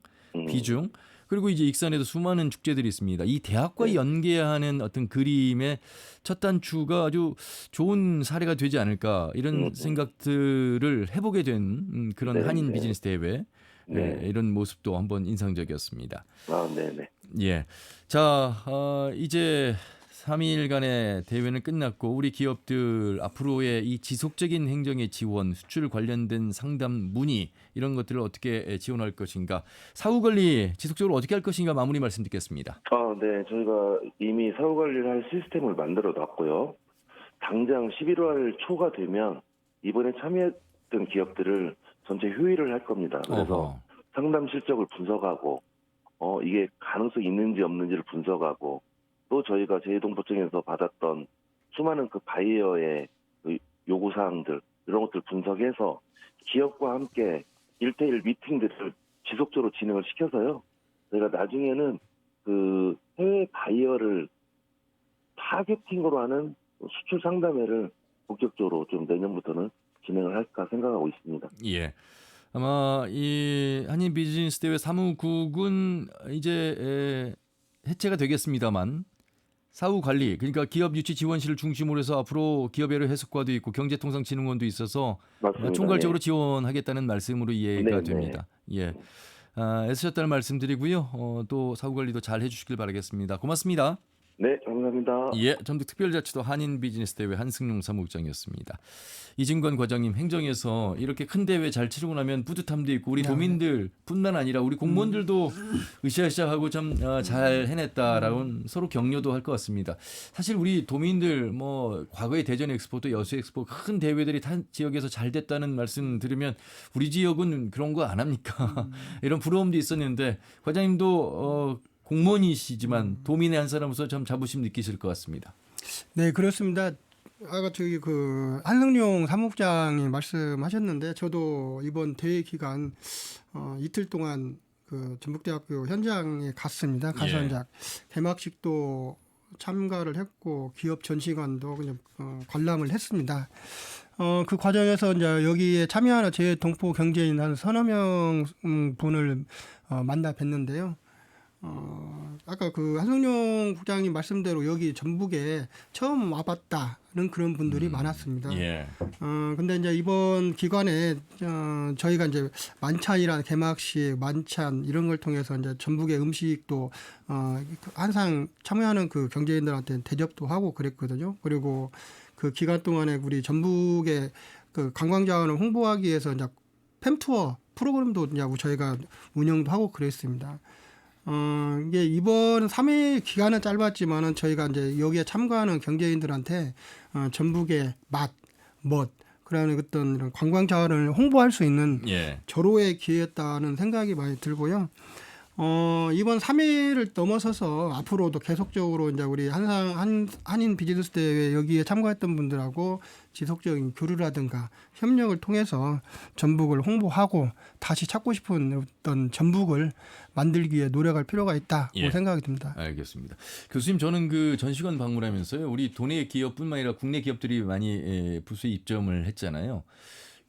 비중, 그리고 이제 익산에도 수많은 축제들이 있습니다. 이 대학과 연계하는 어떤 그림의 첫 단추가 아주 좋은 사례가 되지 않을까, 이런 생각들을 해보게 된 그런 한인 비즈니스 대회, 이런 모습도 한번 인상적이었습니다. 네네. 예. 자, 이제 3일간의 대회는 끝났고, 우리 기업들 앞으로의 이 지속적인 행정의 지원, 수출 관련된 상담 문의, 이런 것들을 어떻게 지원할 것인가, 사후 관리 지속적으로 어떻게 할 것인가 마무리 말씀 듣겠습니다. 네. 저희가 이미 사후 관리를 할 시스템을 만들어 놨고요. 당장 11월 초가 되면 이번에 참여했던 기업들을 전체 휴일을 할 겁니다. 그래서 상담 실적을 분석하고, 이게 가능성이 있는지 없는지를 분석하고, 또 저희가 제이동포청에서 받았던 수많은 그 바이어의 그 요구사항들, 이런 것들 분석해서 기업과 함께 1대1 미팅들을 지속적으로 진행을 시켜서요. 저희가 나중에는 그 해외 바이어를 다 타겟팅으로 하는 수출 상담회를 본격적으로 좀 내년부터는 진행을 할까 생각하고 있습니다. 예. 아마 이 한인 비즈니스 대회 사무국은 이제 해체가 되겠습니다만 사후 관리, 그러니까 기업 유치 지원실을 중심으로 해서 앞으로 기업외로 해석과도 있고 경제통상진흥원도 있어서 맞습니다. 총괄적으로 네. 지원하겠다는 말씀으로 이해가 네, 됩니다. 예. 애쓰셨다는 말씀드리고요. 또 사후 관리도 잘 해주시길 바라겠습니다. 고맙습니다. 네, 감사합니다. 예, 전북특별자치도 한인 비즈니스 대회 한승용 사무국장이었습니다. 이진권 과장님, 행정에서 이렇게 큰 대회 잘 치르고 나면 뿌듯함도 있고 우리 도민들뿐만 아니라 우리 공무원들도 으쌰으쌰하고 좀 잘 해냈다라고 서로 격려도 할 것 같습니다. 사실 우리 도민들 뭐 과거에 대전 엑스포 또 여수 엑스포 큰 대회들이 타 지역에서 잘 됐다는 말씀 들으면 우리 지역은 그런 거 안 합니까? 이런 부러움도 있었는데 과장님도 공무원이시지만 도민의 한 사람으로서 좀 자부심 느끼실 것 같습니다. 네, 그렇습니다. 아까 저기 그 한승용 사무국장이 말씀하셨는데 저도 이번 대회 기간 이틀 동안 그 전북대학교 현장에 갔습니다. 가서 예. 이제 개막식도 참가를 했고 기업 전시관도 그냥 관람을 했습니다. 그 과정에서 이제 여기에 참여하는 제 동포 경제인 한 서너 명 분을 만나 뵀는데요. 아까 그 한승용 국장님 말씀대로 여기 전북에 처음 와봤다는 그런 분들이 많았습니다. 예. 근데 이제 이번 기간에 저희가 이제 만찬이나 개막식, 만찬 이런 걸 통해서 이제 전북의 음식도 항상 참여하는 그 경제인들한테 대접도 하고 그랬거든요. 그리고 그 기간 동안에 우리 전북의 그 관광 자원을 홍보하기 위해서 이제 팸투어 프로그램도 이제 저희가 운영도 하고 그랬습니다. 이게 이번 3일 기간은 짧았지만은 저희가 이제 여기에 참가하는 경제인들한테 전북의 맛, 멋, 그러는 어떤 이런 관광 자원을 홍보할 수 있는 예. 절호의 기회였다는 생각이 많이 들고요. 이번 3일을 넘어서서 앞으로도 계속적으로 이제 우리 한인 비즈니스 대회 여기에 참가했던 분들하고 지속적인 교류라든가 협력을 통해서 전북을 홍보하고 다시 찾고 싶은 어떤 전북을 만들기 위해 노력할 필요가 있다고 예. 생각이 듭니다. 알겠습니다. 교수님, 저는 그 전시관 방문하면서요, 우리 도내 기업뿐만 아니라 국내 기업들이 많이 부수에 입점을 했잖아요.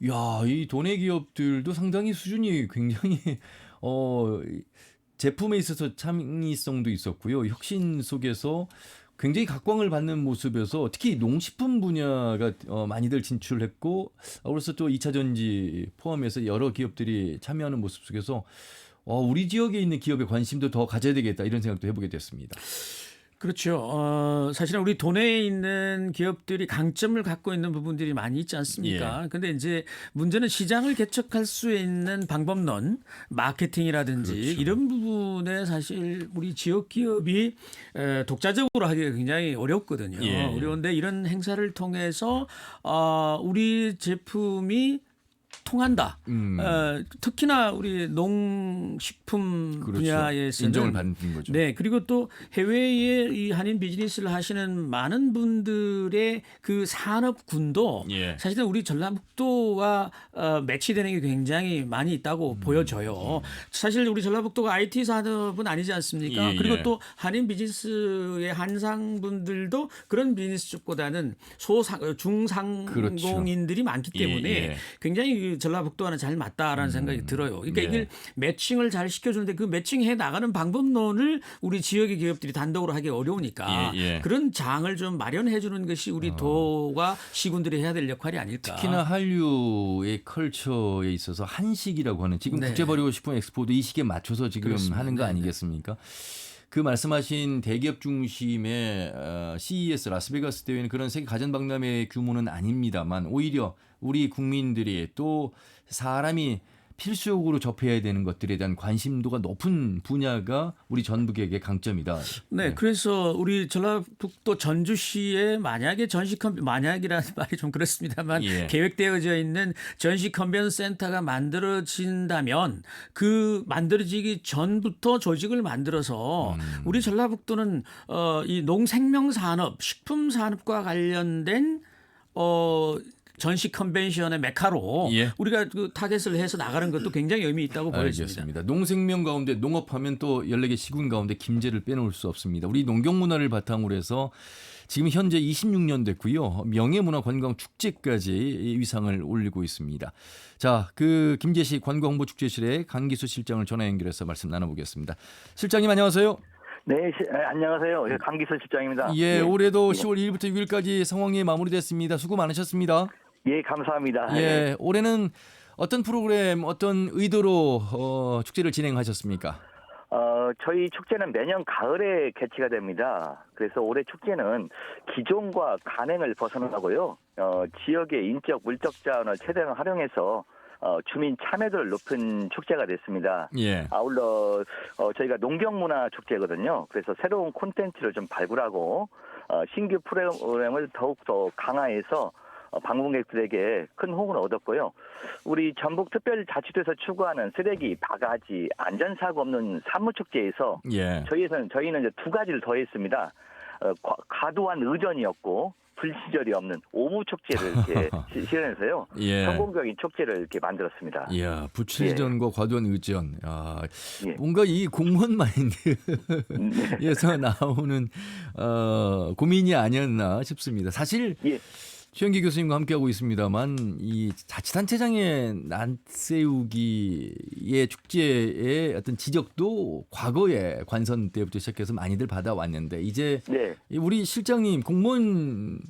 이야, 이 도내 기업들도 상당히 수준이 굉장히 제품에 있어서 창의성도 있었고요. 혁신 속에서 굉장히 각광을 받는 모습에서 특히 농식품 분야가 많이들 진출했고, 그래서 또 2차 전지 포함해서 여러 기업들이 참여하는 모습 속에서 우리 지역에 있는 기업에 관심도 더 가져야 되겠다 이런 생각도 해보게 됐습니다. 그렇죠. 사실은 우리 도내에 있는 기업들이 강점을 갖고 있는 부분들이 많이 있지 않습니까? 예. 근데 이제 문제는 시장을 개척할 수 있는 방법론, 마케팅이라든지 그렇죠. 이런 부분에 사실 우리 지역 기업이 독자적으로 하기가 굉장히 어렵거든요. 예. 어려운데 이런 행사를 통해서 우리 제품이 통한다. 특히나 우리 농식품 그렇죠. 분야에서는 인정을 받는 거죠. 네, 그리고 또 해외에 이 한인 비즈니스를 하시는 많은 분들의 그 산업군도 예. 사실은 우리 전라북도와 매치되는 게 굉장히 많이 있다고 보여져요. 사실 우리 전라북도가 IT 산업은 아니지 않습니까? 예, 그리고 예. 또 한인 비즈니스의 한상분들도 그런 비즈니스 쪽보다는 중상공인들이 많기 때문에 예, 예. 굉장히 그 전라북도와는 잘 맞다라는 생각이 들어요. 그러니까 네. 이걸 매칭을 잘 시켜주는데 그 매칭해 나가는 방법론을 우리 지역의 기업들이 단독으로 하기 어려우니까 예, 예. 그런 장을 좀 마련해 주는 것이 우리 도가 시군들이 해야 될 역할이 아닐까. 특히나 한류의 컬처에 있어서 한식이라고 하는 지금 네. 국제버리고싶은 엑스포도 이 시기에 맞춰서 지금 그렇습니다. 하는 거 네, 아니겠습니까? 그 말씀하신 대기업 중심의 CES 라스베가스 대회는 그런 세계 가전박람회 규모는 아닙니다만 오히려 우리 국민들이 또 사람이 필수적으로 접해야 되는 것들에 대한 관심도가 높은 분야가 우리 전북에게 강점이다. 네, 그래서 우리 전라북도 전주시에 만약에 만약이라는 말이 좀 그렇습니다만 예. 계획되어져 있는 전시 컨벤션 센터가 만들어진다면 그 만들어지기 전부터 조직을 만들어서 우리 전라북도는 이 농생명산업, 식품산업과 관련된 전시 컨벤션의 메카로 예. 우리가 그 타겟을 해서 나가는 것도 굉장히 의미 있다고 보여집니다. 알겠습니다. 농생명 가운데 농업하면 또 14개 시군 가운데 김제를 빼놓을 수 없습니다. 우리 농경 문화를 바탕으로 해서 지금 현재 26년 됐고요. 명예문화관광축제까지 위상을 올리고 있습니다. 자, 그 김제시 관광홍보축제실의 강기수 실장을 전화 연결해서 말씀 나눠보겠습니다. 실장님 안녕하세요. 네, 안녕하세요. 강기수 실장입니다. 예, 예. 올해도 예. 10월 1일부터 6일까지 상황이 마무리됐습니다. 수고 많으셨습니다. 예, 감사합니다. 예, 올해는 어떤 프로그램, 어떤 의도로 축제를 진행하셨습니까? 저희 축제는 매년 가을에 개최가 됩니다. 그래서 올해 축제는 기존과 관행을 벗어나고요. 지역의 인적, 물적 자원을 최대한 활용해서 주민 참여도를 높인 축제가 됐습니다. 예. 아울러 저희가 농경문화 축제거든요. 그래서 새로운 콘텐츠를 좀 발굴하고 신규 프로그램을 더욱더 강화해서 방문객들에게 큰 호응을 얻었고요. 우리 전북특별자치도에서 추구하는 쓰레기, 바가지, 안전사고 없는 산무축제에서 예. 저희는 이제 두 가지를 더했습니다. 과도한 의전이었고 불시절이 없는 오무축제를 이렇게 실현해서요. 예. 성공적인 축제를 이렇게 만들었습니다. 이야, 부칠전과 과도한 의전. 아, 예. 뭔가 이 공무원 마인드에서 나오는 고민이 아니었나 싶습니다. 사실 예. 최영기 교수님과 함께하고 있습니다만 이 자치단체장의 낯세우기의 축제의 어떤 지적도 과거에 관선 때부터 시작해서 많이들 받아왔는데 이제 네. 우리 실장님 공무원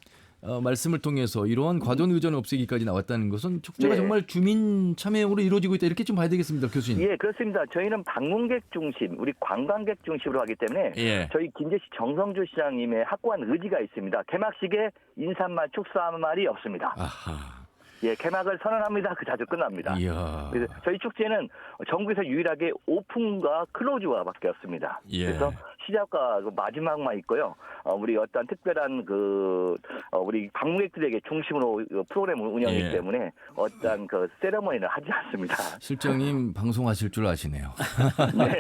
말씀을 통해서 이러한 과도한 의전 없애기까지 나왔다는 것은 축제가 네. 정말 주민 참여로 이루어지고 있다 이렇게 좀 봐야 되겠습니다, 교수님. 예, 그렇습니다. 저희는 방문객 중심, 우리 관광객 중심으로 하기 때문에 예. 저희 김제시 정성주 시장님의 확고한 의지가 있습니다. 개막식에 인사말, 축사말이 없습니다. 아하. 예, 개막을 선언합니다. 그 자주 끝납니다. 이야. 그래서 저희 축제는 전국에서 유일하게 오픈과 클로즈와밖에 없습니다. 예. 그래서 시작과 그 마지막만 있고요. 우리 어떤 특별한 우리 방문객들에게 중심으로 프로그램을 운영하기 예. 때문에 어떤 그 세레머니를 하지 않습니다. 실장님 방송하실 줄 아시네요. 네.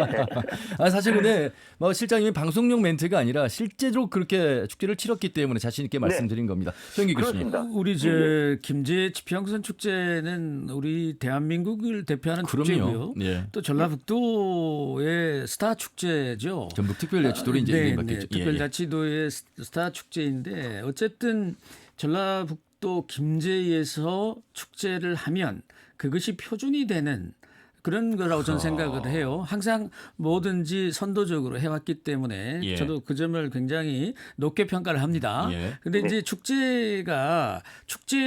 아, 사실 근데 뭐 실장님이 방송용 멘트가 아니라 실제로 그렇게 축제를 치렀기 때문에 자신 있게 말씀드린 겁니다. 최영기 교수님. 그렇습니다. 우리 김제 지평선 축제는 우리 대한민국을 대표하는 그럼요. 축제고요. 예. 또 전라북도의 스타 축제죠. 전북 특별자치도로 이제 네, 이름 네, 바뀌었죠. 특별자치도의 스타 축제인데 어쨌든 전라북도 김제에서 축제를 하면 그것이 표준이 되는 그런 거라고 저는 생각을 해요. 항상 뭐든지 선도적으로 해왔기 때문에 예. 저도 그 점을 굉장히 높게 평가를 합니다. 예. 근데 이제 축제의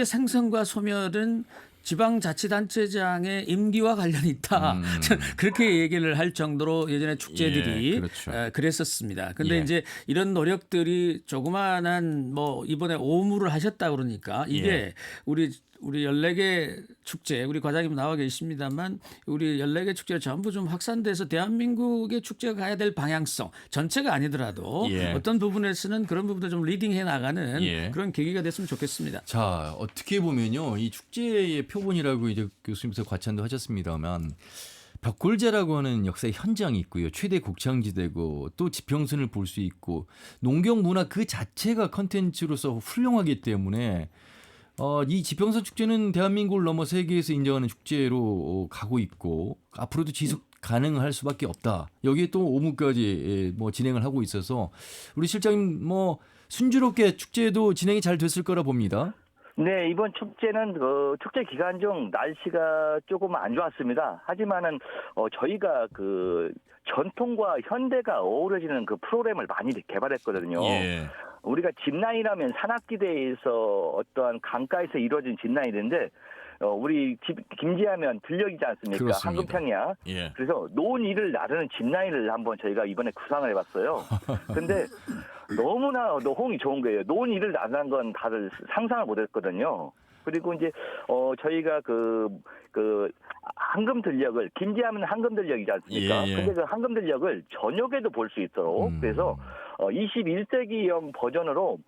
생성과 소멸은 지방자치단체장의 임기와 관련이 있다. 저는 그렇게 얘기를 할 정도로 예전에 축제들이 예, 그렇죠. 그랬었습니다. 근데 예. 이제 이런 노력들이 조그마한 뭐 이번에 오무를 하셨다 그러니까 이게 예. 우리 14개 축제, 우리 과장님 나와 계십니다만 우리 14개 축제가 전부 좀 확산돼서 대한민국의 축제가 가야 될 방향성 전체가 아니더라도 예. 어떤 부분에서는 그런 부분도 좀 리딩해 나가는 예. 그런 계기가 됐으면 좋겠습니다. 자, 어떻게 보면요. 이 축제의 표본이라고 이제 교수님께서 과찬도 하셨습니다만 벽골제라고 하는 역사의 현장이 있고요. 최대 곡창지대고 또 지평선을 볼 수 있고 농경 문화 그 자체가 컨텐츠로서 훌륭하기 때문에 이 지평선 축제는 대한민국을 넘어 세계에서 인정하는 축제로 가고 있고 앞으로도 지속 가능할 수밖에 없다. 여기에 또 오무까지 뭐 진행을 하고 있어서 우리 실장님 뭐 순조롭게 축제도 진행이 잘 됐을 거라 봅니다. 네, 이번 축제는 축제 기간 중 날씨가 조금 안 좋았습니다. 하지만은 저희가 그 전통과 현대가 어우러지는 그 프로그램을 많이 개발했거든요. 예. 우리가 짚라인이라면 산악기대에서 어떠한 강가에서 이루어진 짚라인인데 우리 김제하면 들녘이지 않습니까? 그렇습니다. 한금평야. 예. 그래서 노은 이를 나르는 짚라인을 한번 저희가 이번에 구상을 해봤어요. 근데 너무나 호응이 좋은 거예요. 노은 이를 나르는 건 다들 상상을 못했거든요. 그리고 이제 저희가 그 황금 들녘을 김제하면 황금 들녘이지 않습니까? 예, 예. 근데 그 황금 들녘을 저녁에도 볼 수 있도록 그래서 21세기형 버전으로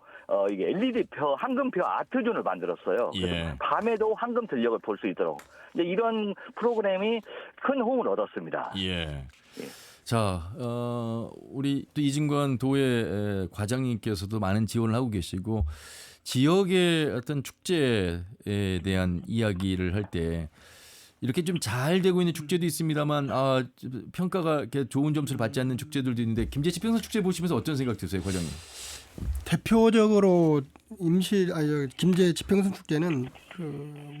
이게 LED 황금표 아트존을 만들었어요. 그래서 예. 밤에도 황금 들녘을 볼 수 있도록 이제 이런 프로그램이 큰 호응을 얻었습니다. 예. 자, 우리 또 이진관 도의 과장님께서도 많은 지원을 하고 계시고 지역의 어떤 축제에 대한 이야기를 할 때 이렇게 좀 잘 되고 있는 축제도 있습니다만 평가가 이렇게 좋은 점수를 받지 않는 축제들도 있는데 김제 지평선 축제 보시면서 어떤 생각 드세요, 과장님? 대표적으로 김제 지평선 축제는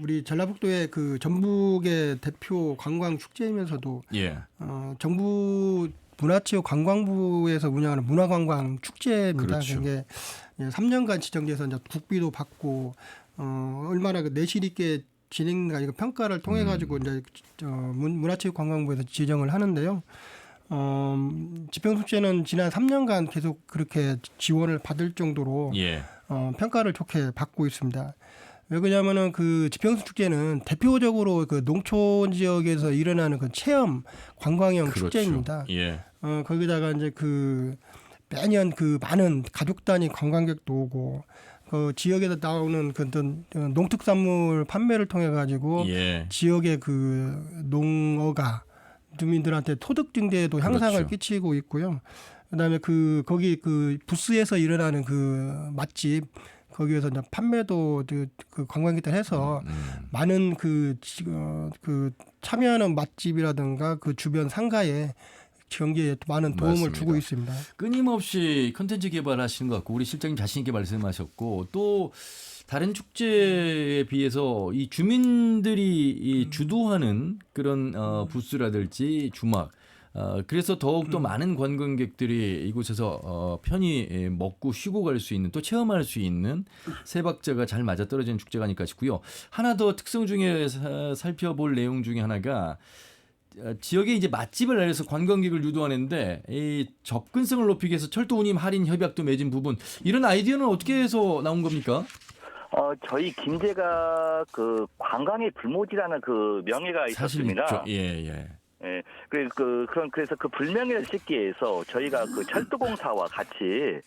우리 전라북도의 그 전북의 대표 관광 축제이면서도 예. 정부 문화체육관광부에서 운영하는 문화관광 축제입니다. 그렇죠. 이게 3년간 지정돼서 이제 국비도 받고 얼마나 그 내실 있게 진행가 이거 평가를 통해 가지고 이제 문화체육관광부에서 지정을 하는데요. 지평축제는 지난 3년간 계속 그렇게 지원을 받을 정도로 예. 평가를 좋게 받고 있습니다. 왜 그러냐면은 그 지평선 축제는 대표적으로 그 농촌 지역에서 일어나는 그 체험 관광형 그렇죠. 축제입니다. 예. 거기다가 이제 그 매년 그 많은 가족 단위 관광객도 오고 그 지역에서 나오는 그 어떤 농특산물 판매를 통해 가지고 예. 지역의 그 농어가 주민들한테 토득 증대에도 향상을 그렇죠. 끼치고 있고요. 그다음에 거기 그 부스에서 일어나는 그 맛집 거기에서 이제 판매도 그 관광객들 해서 많은 그 참여하는 맛집이라든가 그 주변 상가에 경기에 많은 도움을 맞습니다. 주고 있습니다. 끊임없이 컨텐츠 개발하시는 것 같고 우리 실장님 자신 있게 말씀하셨고 또 다른 축제에 비해서 이 주민들이 이 주도하는 그런 부스라든지 주막 그래서 더욱더 많은 관광객들이 이곳에서 편히 먹고 쉬고 갈 수 있는 또 체험할 수 있는 세 박자가 잘 맞아떨어지는 축제가 아닐까 싶고요. 하나 더 특성 중에 살펴볼 내용 중에 하나가 지역에 이제 맛집을 알려서 관광객을 유도하는데 이 접근성을 높이기 위해서 철도 운임 할인 협약도 맺은 부분 이런 아이디어는 어떻게 해서 나온 겁니까? 저희 김제가 그 관광의 불모지라는 그 명예가 사실 있었습니다. 있죠. 예. 예, 그래서 그 불명예를 싣기 위해서 저희가 그 철도공사와 같이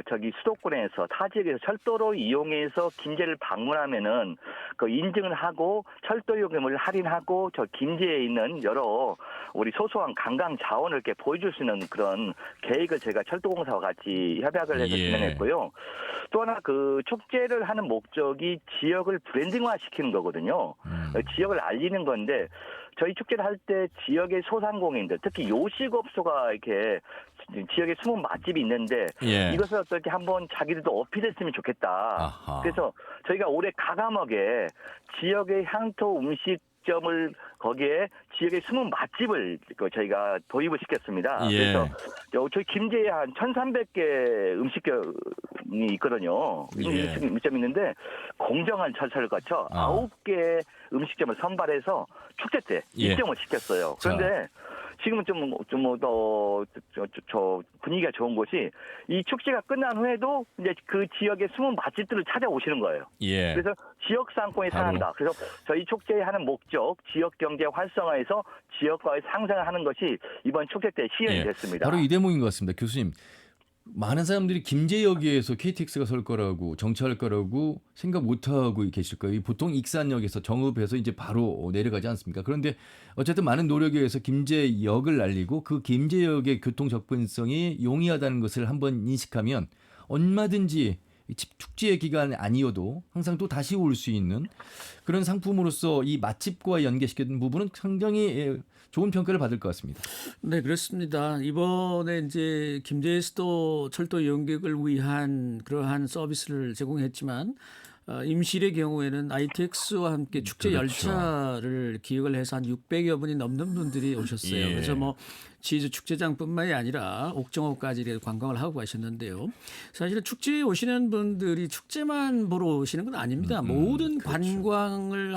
저기 수도권에서 타 지역에서 철도로 이용해서 김제를 방문하면은 그 인증을 하고 철도 요금을 할인하고 저 김제에 있는 여러 우리 소소한 관광 자원을 이렇게 보여줄 수 있는 그런 계획을 저희가 철도공사와 같이 협약을 해서 진행했고요. 또 하나 그 축제를 하는 목적이 지역을 브랜딩화 시키는 거거든요. 지역을 알리는 건데. 저희 축제를 할 때 지역의 소상공인들, 특히 요식업소가 이렇게 지역에 숨은 맛집이 있는데 이것을 어떻게 한번 자기들도 어필했으면 좋겠다. 아하. 그래서 저희가 올해 가감하게 지역의 향토 음식점을 거기에 지역의 숨은 맛집을 저희가 도입을 시켰습니다. 예. 그래서 저희 김제에 한 1,300개 음식점이 있거든요. 음식점이 있는데 공정한 절차를 거쳐 9개 음식점을 선발해서 축제 때 입점을 시켰어요. 그런데 지금은 좀 더 분위기가 좋은 것이 이 축제가 끝난 후에도 이제 그 지역의 숨은 맛집들을 찾아오시는 거예요. 예. 그래서 지역 상권이 살아난다. 그래서 저희 축제에 하는 목적, 지역 경제 활성화에서 지역과의 상생을 하는 것이 이번 축제 때 시연이 됐습니다. 바로 이 대목인 것 같습니다. 교수님. 많은 사람들이 김제역에서 KTX가 설 거라고 정차할 거라고 생각 못 하고 계실 거예요. 보통 익산역에서 정읍에서 이제 바로 내려가지 않습니까? 그런데 어쨌든 많은 노력에 의해서 김제역을 알리고 그 김제역의 교통 접근성이 용이하다는 것을 한번 인식하면 얼마든지 축제의 기간 아니어도 항상 또 다시 올 수 있는 그런 상품으로서 이 맛집과 연계시키는 부분은 상당히 좋은 평가를 받을 것 같습니다. 네, 그렇습니다. 이번에 이제 김제에서도 철도 이용객을 위한 그러한 서비스를 제공했지만 임실의 경우에는 ITX와 함께 축제 열차를 기획을 해서 한 600여 분이 넘는 분들이 오셨어요. 그래서 뭐 치즈 축제장뿐만이 아니라 옥정호까지 관광을 하고 가셨는데요. 사실은 축제에 오시는 분들이 축제만 보러 오시는 건 아닙니다. 모든 관광을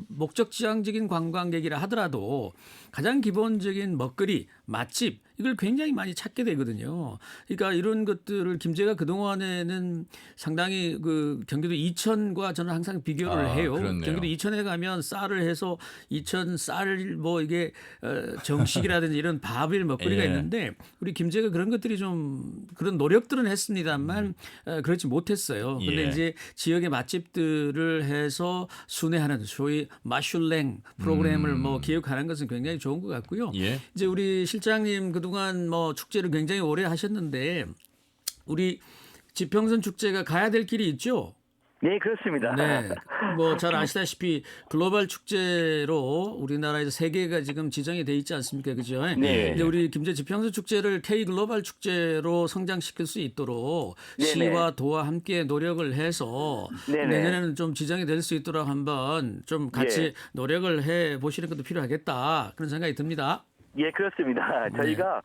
목적지향적인 관광객이라 하더라도 가장 기본적인 먹거리, 맛집 이걸 굉장히 많이 찾게 되거든요. 그러니까 이런 것들을 김제가 그동안에는 상당히 그 경기도 이천과 저는 항상 비교를 해요. 그렇네요. 경기도 이천에 가면 쌀을 해서 이천 쌀 뭐 이게 정식이라든지 이런 밥일 먹거리가 있는데 우리 김제가 그런 것들이 좀 그런 노력들은 했습니다만 그렇지 못했어요. 근데 이제 지역의 맛집들을 해서 순회하는 소위 마슐랭 프로그램을 뭐 기획하는 것은 굉장히 좋은 것 같고요. 이제 우리 실장님 그동안 뭐 축제를 굉장히 오래 하셨는데 우리 지평선 축제가 가야 될 길이 있죠? 네, 그렇습니다. 네, 뭐 잘 아시다시피 글로벌 축제로 우리나라에서 3개가 지금 지정이 돼 있지 않습니까, 그죠? 네. 근데 우리 김제 지평선 축제를 K 글로벌 축제로 성장시킬 수 있도록 네네. 시와 도와 함께 노력을 해서 네네. 내년에는 좀 지정이 될 수 있도록 한번 좀 같이 예. 노력을 해 보시는 것도 필요하겠다 그런 생각이 듭니다. 예, 그렇습니다. 네. 저희가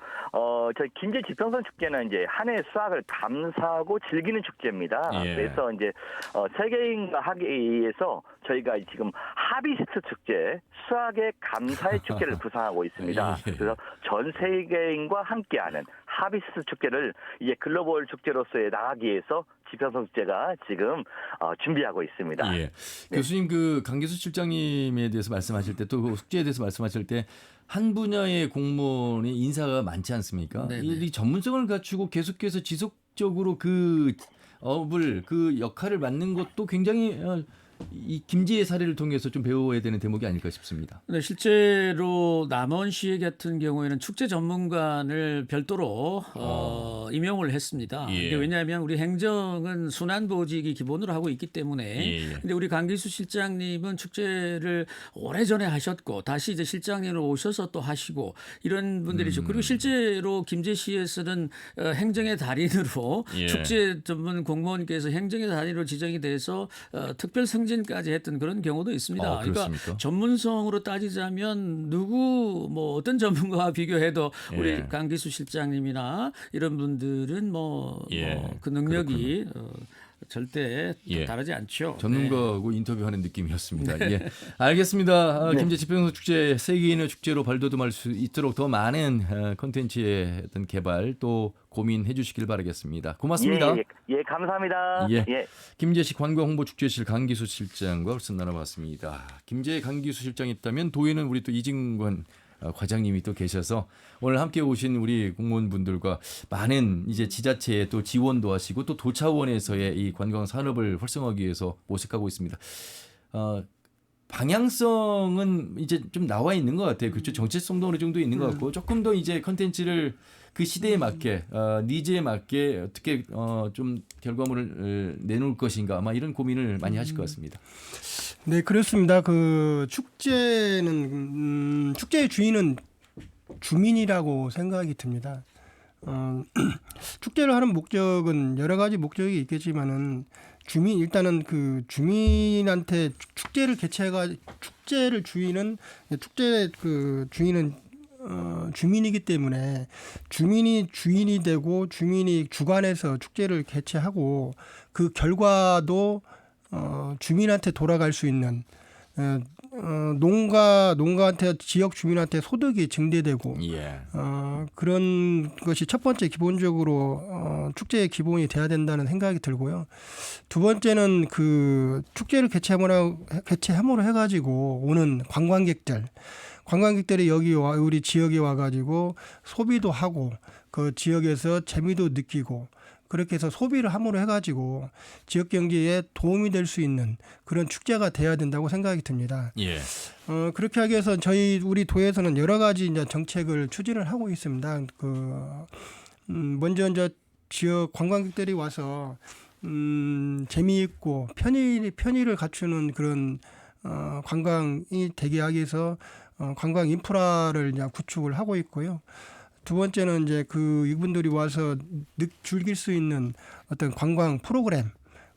저희 김제 지평선 축제는 이제 한 해 수학을 감사하고 즐기는 축제입니다. 예. 그래서 이제 세계인과 학예에서 저희가 지금 하비스트 축제, 수학의 감사의 축제를 구상하고 있습니다. 예. 그래서 전 세계인과 함께하는 하비스트 축제를 이제 글로벌 축제로서의 나가기 위해서 지평선 축제가 지금 준비하고 있습니다. 예. 교수님 그 강기수 실장님에 대해서 말씀하실 때 또 숙제에 대해서 말씀하실 때 한 분야의 공무원이 인사가 많지 않습니까? 네네. 이 전문성을 갖추고 계속해서 지속적으로 그 업을 그 역할을 맡는 것도 굉장히 이 김지혜 사례를 통해서 좀 배워야 되는 대목이 아닐까 싶습니다. 네, 실제로 남원시 같은 경우에는 축제 전문관을 별도로 임용을 했습니다. 예. 이게 왜냐하면 우리 행정은 순환보직이 기본으로 하고 있기 때문에. 예. 근데 우리 강기수 실장님은 축제를 오래전에 하셨고 다시 이제 실장님으로 오셔서 또 하시고 이런 분들이죠. 그리고 실제로 김제시에서는 행정의 달인으로 예. 축제 전문 공무원께서 행정의 달인으로 지정이 돼서 특별 승진까지 했던 그런 경우도 있습니다. 그렇습니까? 그러니까 전문성으로 따지자면 누구 뭐 어떤 전문가와 비교해도 우리 예. 강기수 실장님이나 이런 분들은 뭐 그 능력이 절대 예. 다르지 않죠. 전문가하고 인터뷰하는 느낌이었습니다. 예, 알겠습니다. 김제 지평선 축제 세계인의 축제로 발돋움할 수 있도록 더 많은 콘텐츠의 어떤 개발 또 고민해 주시길 바라겠습니다. 고맙습니다. 예, 감사합니다. 예. 예. 김제시 관광홍보축제실 강기수 실장과 말씀 나눠봤습니다. 김제 강기수 실장이 있다면 도에는 우리 또 이진관 과장님이 또 계셔서 오늘 함께 오신 우리 공무원분들과 많은 이제 지자체에 또 지원도 하시고 또 도차원에서의 이 관광 산업을 활성화하기 위해서 모색하고 있습니다. 방향성은 이제 좀 나와 있는 것 같아요. 그렇죠. 정체성도 어느 정도 있는 것 같고 조금 더 이제 컨텐츠를 그 시대에 맞게 니즈에 맞게 어떻게 좀 결과물을 내놓을 것인가 아마 이런 고민을 많이 하실 것 같습니다. 네, 그렇습니다. 그 축제는 축제의 주인은 주민이라고 생각이 듭니다. 축제를 하는 목적은 여러 가지 목적이 있겠지만은 일단은 그 주민한테 축제를 개최가 축제를 주인은 주민이기 때문에 주민이 주인이 되고 주민이 주관해서 축제를 개최하고 그 결과도 주민한테 돌아갈 수 있는 농가한테 지역 주민한테 소득이 증대되고 예. 그런 것이 첫 번째 기본적으로 축제의 기본이 돼야 된다는 생각이 들고요. 두 번째는 그 축제를 개최함으로 해가지고 오는 관광객들이 여기 우리 지역에 와가지고 소비도 하고 그 지역에서 재미도 느끼고 그렇게 해서 소비를 함으로 해가지고 지역 경제에 도움이 될 수 있는 그런 축제가 돼야 된다고 생각이 듭니다. 예. 그렇게 하기 위해서 우리 도에서는 여러 가지 이제 정책을 추진을 하고 있습니다. 먼저 이제 지역 관광객들이 와서 재미있고 편의를 갖추는 그런 관광이 되게 하기 위해서 관광 인프라를 이제 구축을 하고 있고요. 두 번째는 이제 이분들이 와서 즐길 수 있는 어떤 관광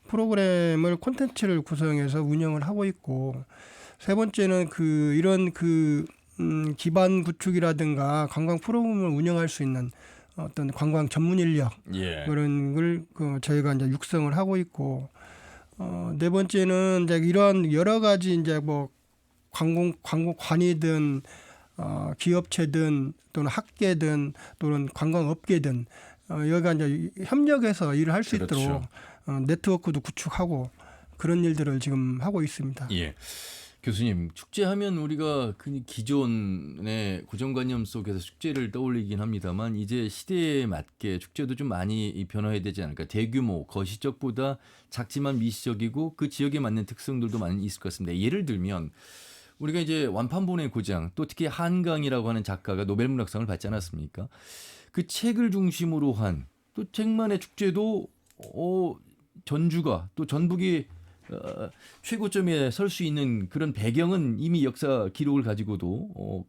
프로그램을 콘텐츠를 구성해서 운영을 하고 있고, 세 번째는 이런 기반 구축이라든가 관광 프로그램을 운영할 수 있는 어떤 관광 전문 인력 그런 걸 저희가 이제 육성을 하고 있고, 네 번째는 이제 이런 여러 가지 이제 뭐 관광관이든 기업체든 또는 학계든 또는 관광업계든 여기가 이제 협력해서 일을 할 수 있도록 네트워크도 구축하고 그런 일들을 지금 하고 있습니다. 예. 교수님, 축제하면 우리가 기존의 고정관념 속에서 축제를 떠올리긴 합니다만 이제 시대에 맞게 축제도 좀 많이 변화해야 되지 않을까. 대규모, 거시적보다 작지만 미시적이고 그 지역에 맞는 특성들도 많이 있을 것 같습니다. 예를 들면 우리가 이제 완판본의 고장, 또 특히 한강이라고 하는 작가가 노벨문학상을 받지 않았습니까? 그 책을 중심으로 한 또 책만의 축제도 전주가 또 전북이 최고점에 설 수 있는 그런 배경은 이미 역사 기록을 가지고도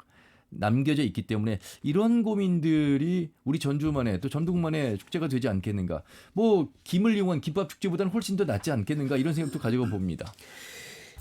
남겨져 있기 때문에 이런 고민들이 우리 전주만의 또 전북만의 축제가 되지 않겠는가. 뭐 김을 이용한 김밥 축제보다는 훨씬 더 낫지 않겠는가 이런 생각도 가지고 봅니다.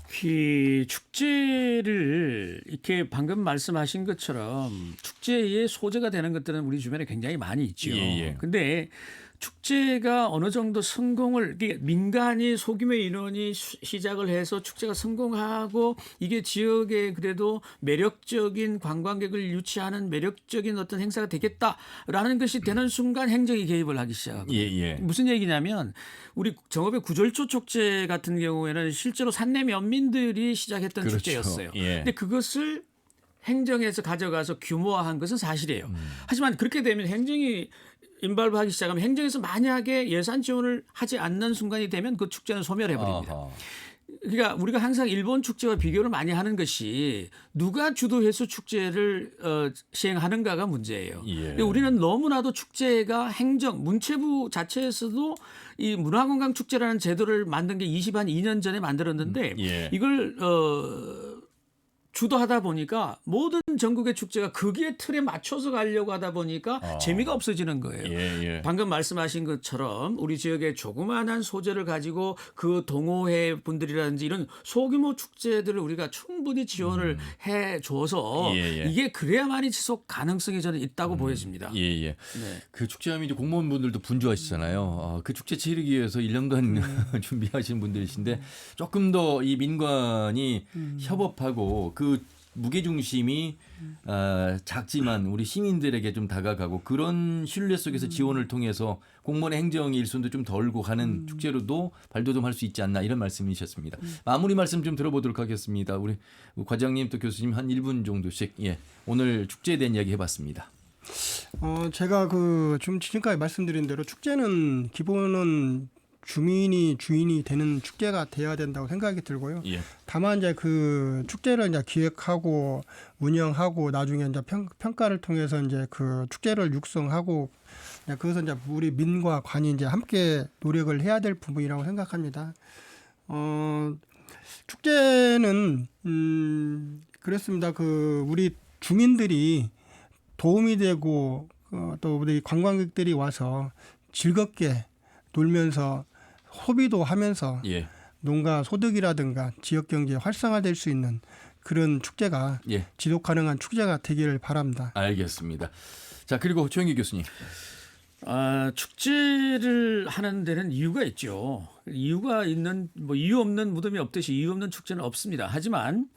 그 축제를 이렇게 방금 말씀하신 것처럼 축제의 소재가 되는 것들은 우리 주변에 굉장히 많이 있죠. 예. 근데 축제가 어느 정도 성공을 이게 민간이 소규모 인원이 시작을 해서 축제가 성공하고 이게 지역에 그래도 매력적인 관광객을 유치하는 매력적인 어떤 행사가 되겠다라는 것이 되는 순간 행정이 개입을 하기 시작하거든요. 예. 무슨 얘기냐면 우리 정읍의 구절초 축제 같은 경우에는 실제로 산내 면민들이 시작했던 그렇죠. 축제였어요. 예. 근데 그것을 행정에서 가져가서 규모화한 것은 사실이에요. 하지만 그렇게 되면 행정이 인발부하기 시작하면 행정에서 만약에 예산 지원을 하지 않는 순간이 되면 그 축제는 소멸해 버립니다. 아하. 그러니까 우리가 항상 일본 축제와 비교를 많이 하는 것이 누가 주도해서 축제를 시행하는가가 문제예요. 예. 근데 우리는 너무나도 축제가 행정 문체부 자체에서도 이 문화관광 축제라는 제도를 만든 게 22년 전에 만들었는데 예. 이걸 주도하다 보니까 모든 전국의 축제가 거기에 틀에 맞춰서 가려고 하다 보니까 재미가 없어지는 거예요. 예. 방금 말씀하신 것처럼 우리 지역의 조그마한 소재를 가지고 그 동호회 분들이라든지 이런 소규모 축제들을 우리가 충분히 지원을 해줘서 예. 이게 그래야만이 지속 가능성이 저는 있다고 보여집니다. 예. 네. 그 축제하면 이제 공무원분들도 분주하시잖아요. 그 축제 치르기 위해서 1년간 준비하시는 분들이신데 조금 더 이 민관이 협업하고 그 무게중심이 작지만 우리 시민들에게 좀 다가가고 그런 신뢰 속에서 지원을 통해서 공무원의 행정의 일손도 좀 덜고 가는 축제로도 발돋움할 수 있지 않나 이런 말씀이셨습니다. 마무리 말씀 좀 들어보도록 하겠습니다. 우리 과장님 또 교수님 한 1분 정도씩 오늘 축제에 대한 이야기 해봤습니다. 제가 좀 지금까지 말씀드린 대로 축제는 기본은 주민이 주인이 되는 축제가 돼야 된다고 생각이 들고요. 예. 다만 이제 그 축제를 이제 기획하고 운영하고 나중에 이제 평가를 통해서 이제 그 축제를 육성하고 그것은 이제 우리 민과 관이 이제 함께 노력을 해야 될 부분이라고 생각합니다. 축제는 그렇습니다. 우리 주민들이 도움이 되고 또 우리 관광객들이 와서 즐겁게 놀면서 소비도 하면서 예. 농가 소득이라든가 지역 경제 활성화될 수 있는 그런 축제가 지속 가능한 축제가 되기를 바랍니다. 알겠습니다. 자, 그리고 최영기 교수님. 축제를 하는 데는 이유가 있죠. 이유가 있는 이유 없는 무덤이 없듯이 이유 없는 축제는 없습니다. 하지만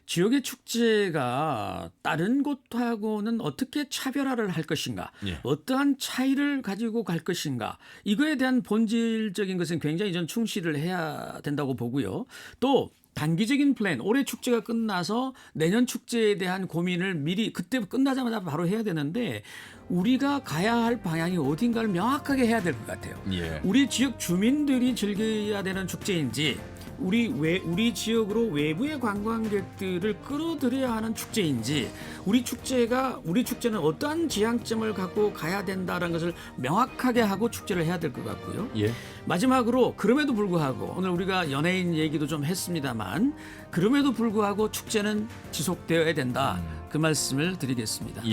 지역의 축제가 다른 곳하고는 어떻게 차별화를 할 것인가, 어떠한 차이를 가지고 갈 것인가, 이거에 대한 본질적인 것은 굉장히 전 충실을 해야 된다고 보고요. 또 단기적인 플랜, 올해 축제가 끝나서 내년 축제에 대한 고민을 미리 그때 끝나자마자 바로 해야 되는데 우리가 가야 할 방향이 어딘가를 명확하게 해야 될 것 같아요. 우리 지역 주민들이 즐겨야 되는 축제인지 우리 지역으로 외부의 관광객들을 끌어들여야 하는 축제인지 우리 축제는 어떠한 지향점을 갖고 가야 된다는 것을 명확하게 하고 축제를 해야 될 것 같고요. 마지막으로 그럼에도 불구하고 오늘 우리가 연예인 얘기도 좀 했습니다만 그럼에도 불구하고 축제는 지속되어야 된다. 그 말씀을 드리겠습니다.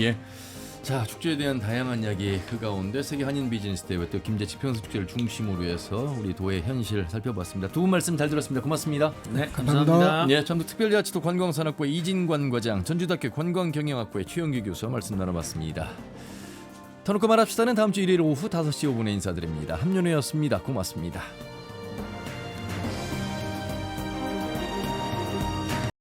자, 축제에 대한 다양한 이야기 그 가운데 세계 한인 비즈니스 대회 또 김제 평수 축제를 중심으로 해서 우리 도의 현실 살펴봤습니다. 두 분 말씀 잘 들었습니다. 고맙습니다. 네, 감사합니다. 전북특별자치도 관광산업부의 이진관 과장, 전주대학교 관광경영학부의 최영기 교수와 말씀 나눠봤습니다. 터놓고 말합시다는 다음 주 일요일 오후 5시 5분에 인사드립니다. 함윤호였습니다. 고맙습니다.